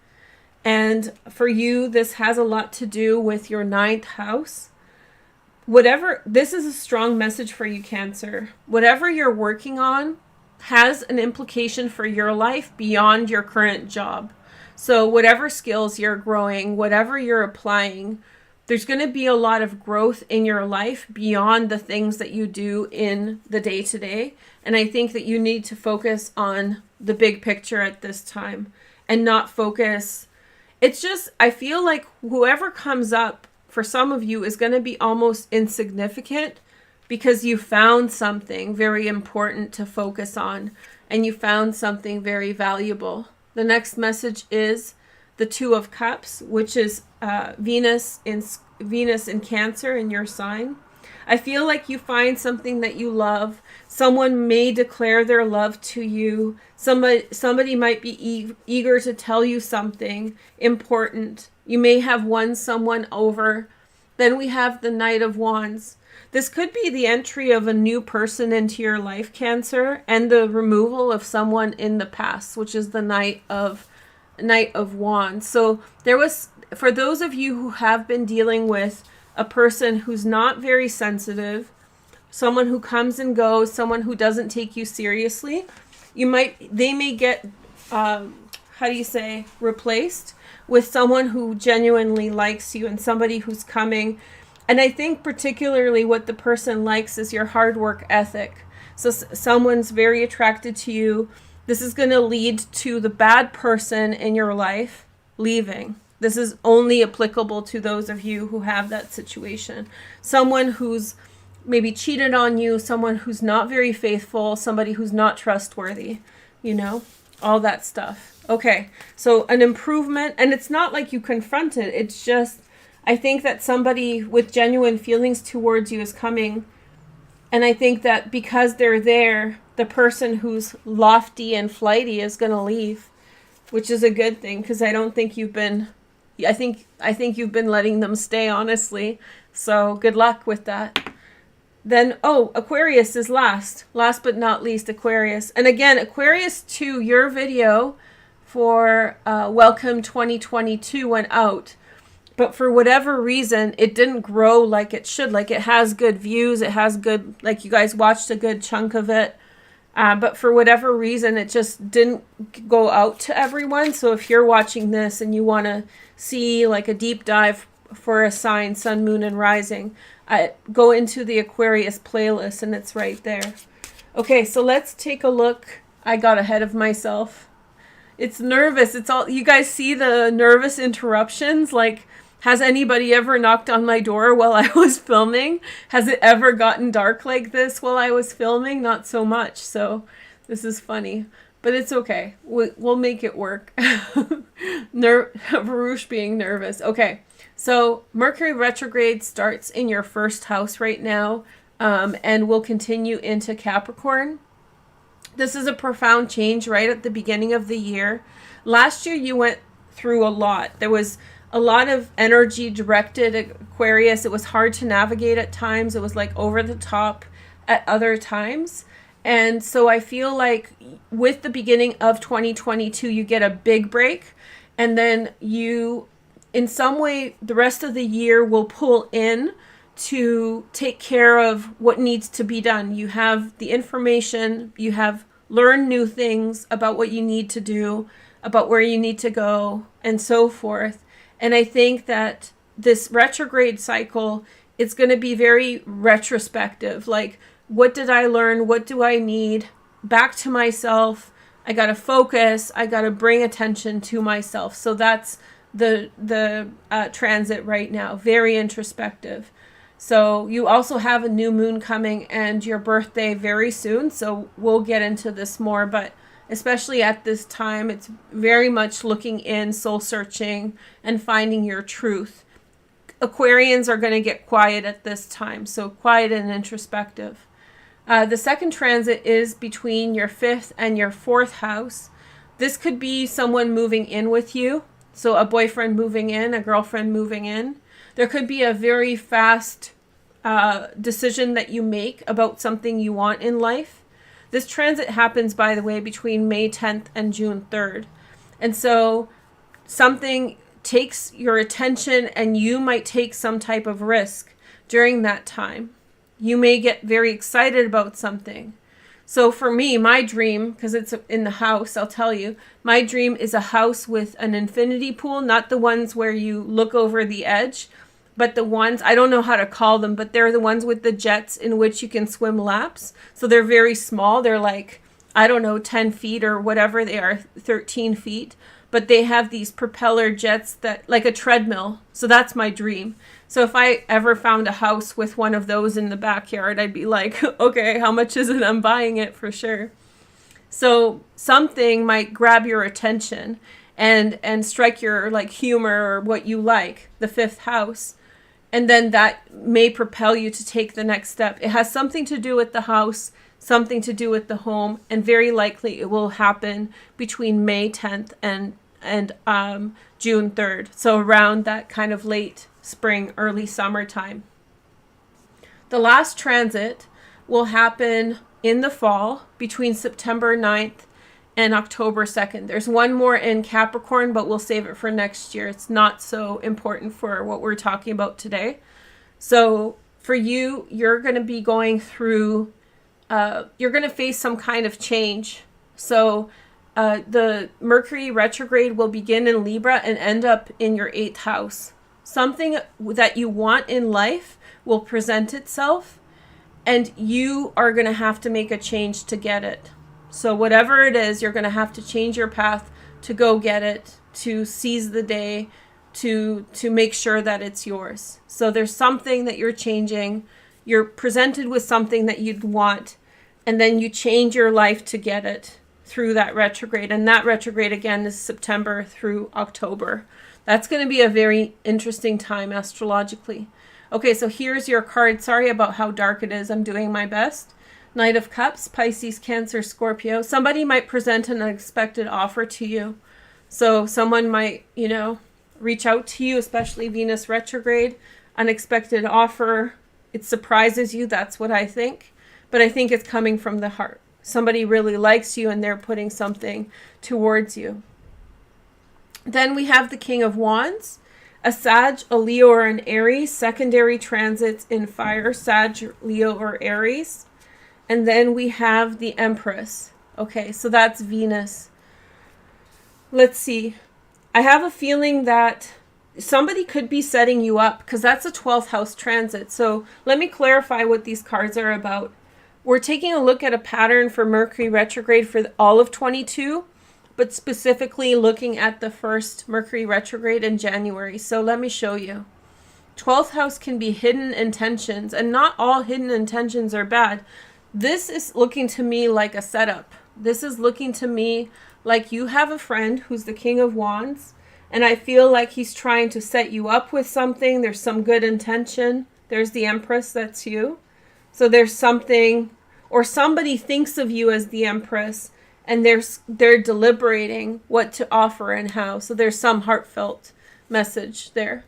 And for you, this has a lot to do with your 9th house. This is a strong message for you, Cancer. Whatever you're working on has an implication for your life beyond your current job. So whatever skills you're growing, whatever you're applying, there's going to be a lot of growth in your life beyond the things that you do in the day-to-day. And I think that you need to focus on the big picture at this time and not focus. It's just, I feel like whoever comes up for some of you is going to be almost insignificant because you found something very important to focus on and you found something very valuable. The next message is the Two of Cups, which is Venus in Cancer in your sign. I feel like you find something that you love. Someone may declare their love to you. Somebody might be eager to tell you something important. You may have won someone over. Then we have the Knight of Wands. This could be the entry of a new person into your life, Cancer, and the removal of someone in the past, which is the Knight of Wands. So there was, for those of you who have been dealing with a person who's not very sensitive, someone who comes and goes, someone who doesn't take you seriously, they may get, replaced with someone who genuinely likes you and somebody who's coming. And I think particularly what the person likes is your hard work ethic. So someone's very attracted to you. This is going to lead to the bad person in your life leaving. This is only applicable to those of you who have that situation. Someone who's maybe cheated on you, someone who's not very faithful, somebody who's not trustworthy, all that stuff. Okay, so an improvement, and it's not like you confront it. It's just, I think that somebody with genuine feelings towards you is coming. And I think that because they're there, the person who's lofty and flighty is going to leave, which is a good thing because I don't think you've been... I think you've been letting them stay, honestly. So good luck with that. Then, Aquarius is last. Last but not least, Aquarius. And again, Aquarius 2, your video for Welcome 2022 went out. But for whatever reason, it didn't grow like it should. Like, it has good views. It has good, like, you guys watched a good chunk of it. But for whatever reason, it just didn't go out to everyone. So if you're watching this and you want to see like a deep dive for a sign, sun, moon, and rising, go into the Aquarius playlist and it's right there. Okay, so let's take a look. I got ahead of myself. It's nervous. It's all, you guys see the nervous interruptions? Like, has anybody ever knocked on my door while I was filming? Has it ever gotten dark like this while I was filming? Not so much. So this is funny, but it's okay. We'll make it work. Veroosh being nervous. Okay. So Mercury retrograde starts in your first house right now, and will continue into Capricorn. This is a profound change right at the beginning of the year. Last year you went through a lot. There was a lot of energy directed at Aquarius. It was hard to navigate at times. It was like over the top at other times. And so I feel like with the beginning of 2022, you get a big break. And then you, in some way, the rest of the year will pull in to take care of what needs to be done. You have the information, you have learned new things about what you need to do, about where you need to go, and so forth. And I think that this retrograde cycle, it's going to be very retrospective. Like, what did I learn? What do I need? Back to myself. I got to focus. I got to bring attention to myself. So that's the transit right now. Very introspective. So you also have a new moon coming and your birthday very soon. So we'll get into this more. But especially at this time. It's very much looking in, soul searching, and finding your truth. Aquarians are going to get quiet at this time, so quiet and introspective. The second transit is between your 5th and your 4th house. This could be someone moving in with you, so a boyfriend moving in, a girlfriend moving in. There could be a very fast decision that you make about something you want in life. This transit happens, by the way, between May 10th and June 3rd. And so something takes your attention and you might take some type of risk during that time. You may get very excited about something. So for me, my dream, because it's in the house, I'll tell you, my dream is a house with an infinity pool, not the ones where you look over the edge, but the ones, I don't know how to call them, but they're the ones with the jets in which you can swim laps. So they're very small. They're like, I don't know, 10 feet or whatever they are, 13 feet. But they have these propeller jets that, like a treadmill. So that's my dream. So if I ever found a house with one of those in the backyard, I'd be like, okay, how much is it? I'm buying it for sure. So something might grab your attention and strike your like humor or what you like, the 5th house. And then that may propel you to take the next step. It has something to do with the house, something to do with the home, and very likely it will happen between May 10th and June 3rd. So around that kind of late spring, early summertime. The last transit will happen in the fall between September 9th and October 2nd. There's one more in Capricorn, but we'll save it for next year. It's not so important for what we're talking about today. So for you, you're going to be going through, you're going to face some kind of change. So the Mercury retrograde will begin in Libra and end up in your 8th house. Something that you want in life will present itself, and you are going to have to make a change to get it. So whatever it is, you're going to have to change your path to go get it, to seize the day, to make sure that it's yours. So there's something that you're changing. You're presented with something that you'd want, and then you change your life to get it through that retrograde. And that retrograde, again, is September through October. That's going to be a very interesting time astrologically. Okay, so here's your card. Sorry about how dark it is. I'm doing my best. Knight of Cups, Pisces, Cancer, Scorpio. Somebody might present an unexpected offer to you. So someone might, reach out to you, especially Venus retrograde. Unexpected offer. It surprises you. That's what I think. But I think it's coming from the heart. Somebody really likes you and they're putting something towards you. Then we have the King of Wands. A Sag, a Leo, or an Aries. Secondary transits in fire. Sag, Leo, or Aries. And then we have the Empress. Okay, so that's Venus. Let's see. I have a feeling that somebody could be setting you up because that's a 12th house transit. So let me clarify what these cards are about. We're taking a look at a pattern for Mercury retrograde for all of 22, but specifically looking at the first Mercury retrograde in January. So let me show you. 12th house can be hidden intentions, and not all hidden intentions are bad. This is looking to me like a setup. This is looking to me like you have a friend who's the King of Wands, and I feel like he's trying to set you up with something. There's some good intention. There's the Empress, that's you. So there's something, or somebody thinks of you as the Empress, and they're deliberating what to offer and how. So there's some heartfelt message there.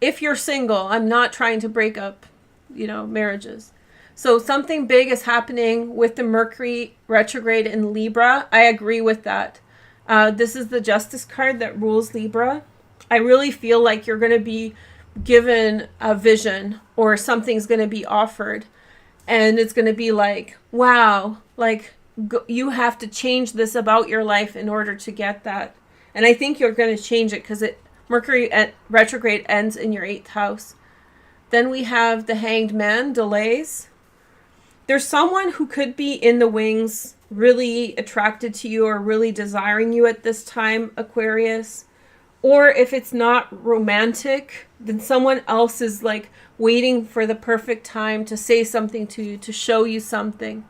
If you're single, I'm not trying to break up, marriages. So something big is happening with the Mercury retrograde in Libra. I agree with that. This is the Justice card that rules Libra. I really feel like you're going to be given a vision, or something's going to be offered. And it's going to be like, wow, like you have to change this about your life in order to get that. And I think you're going to change it because Mercury retrograde ends in your 8th house. Then we have the Hanged Man, delays. There's someone who could be in the wings, really attracted to you or really desiring you at this time, Aquarius. Or if it's not romantic, then someone else is like waiting for the perfect time to say something to you, to show you something.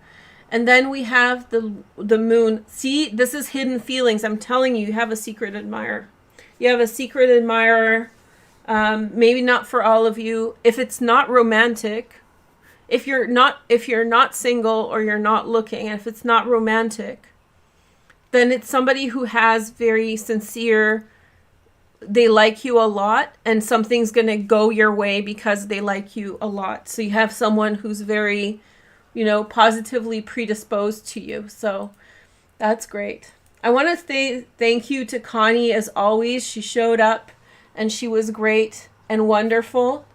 And then we have the moon. See, this is hidden feelings. I'm telling you, you have a secret admirer. You have a secret admirer. Maybe not for all of you. If it's not romantic, if you're not single or you're not looking, if it's not romantic, then it's somebody who has very sincere, they like you a lot, and something's going to go your way because they like you a lot. So you have someone who's very, positively predisposed to you. So that's great. I want to say thank you to Connie as always. She showed up and she was great and wonderful.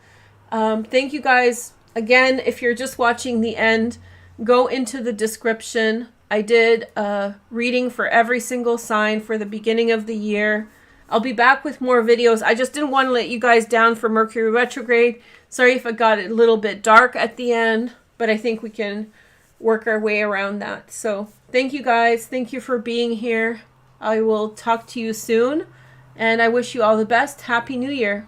Thank you guys. Again, if you're just watching the end, go into the description. I did a reading for every single sign for the beginning of the year. I'll be back with more videos. I just didn't want to let you guys down for Mercury retrograde. Sorry if it got a little bit dark at the end, but I think we can work our way around that. So thank you guys. Thank you for being here. I will talk to you soon, and I wish you all the best. Happy New Year.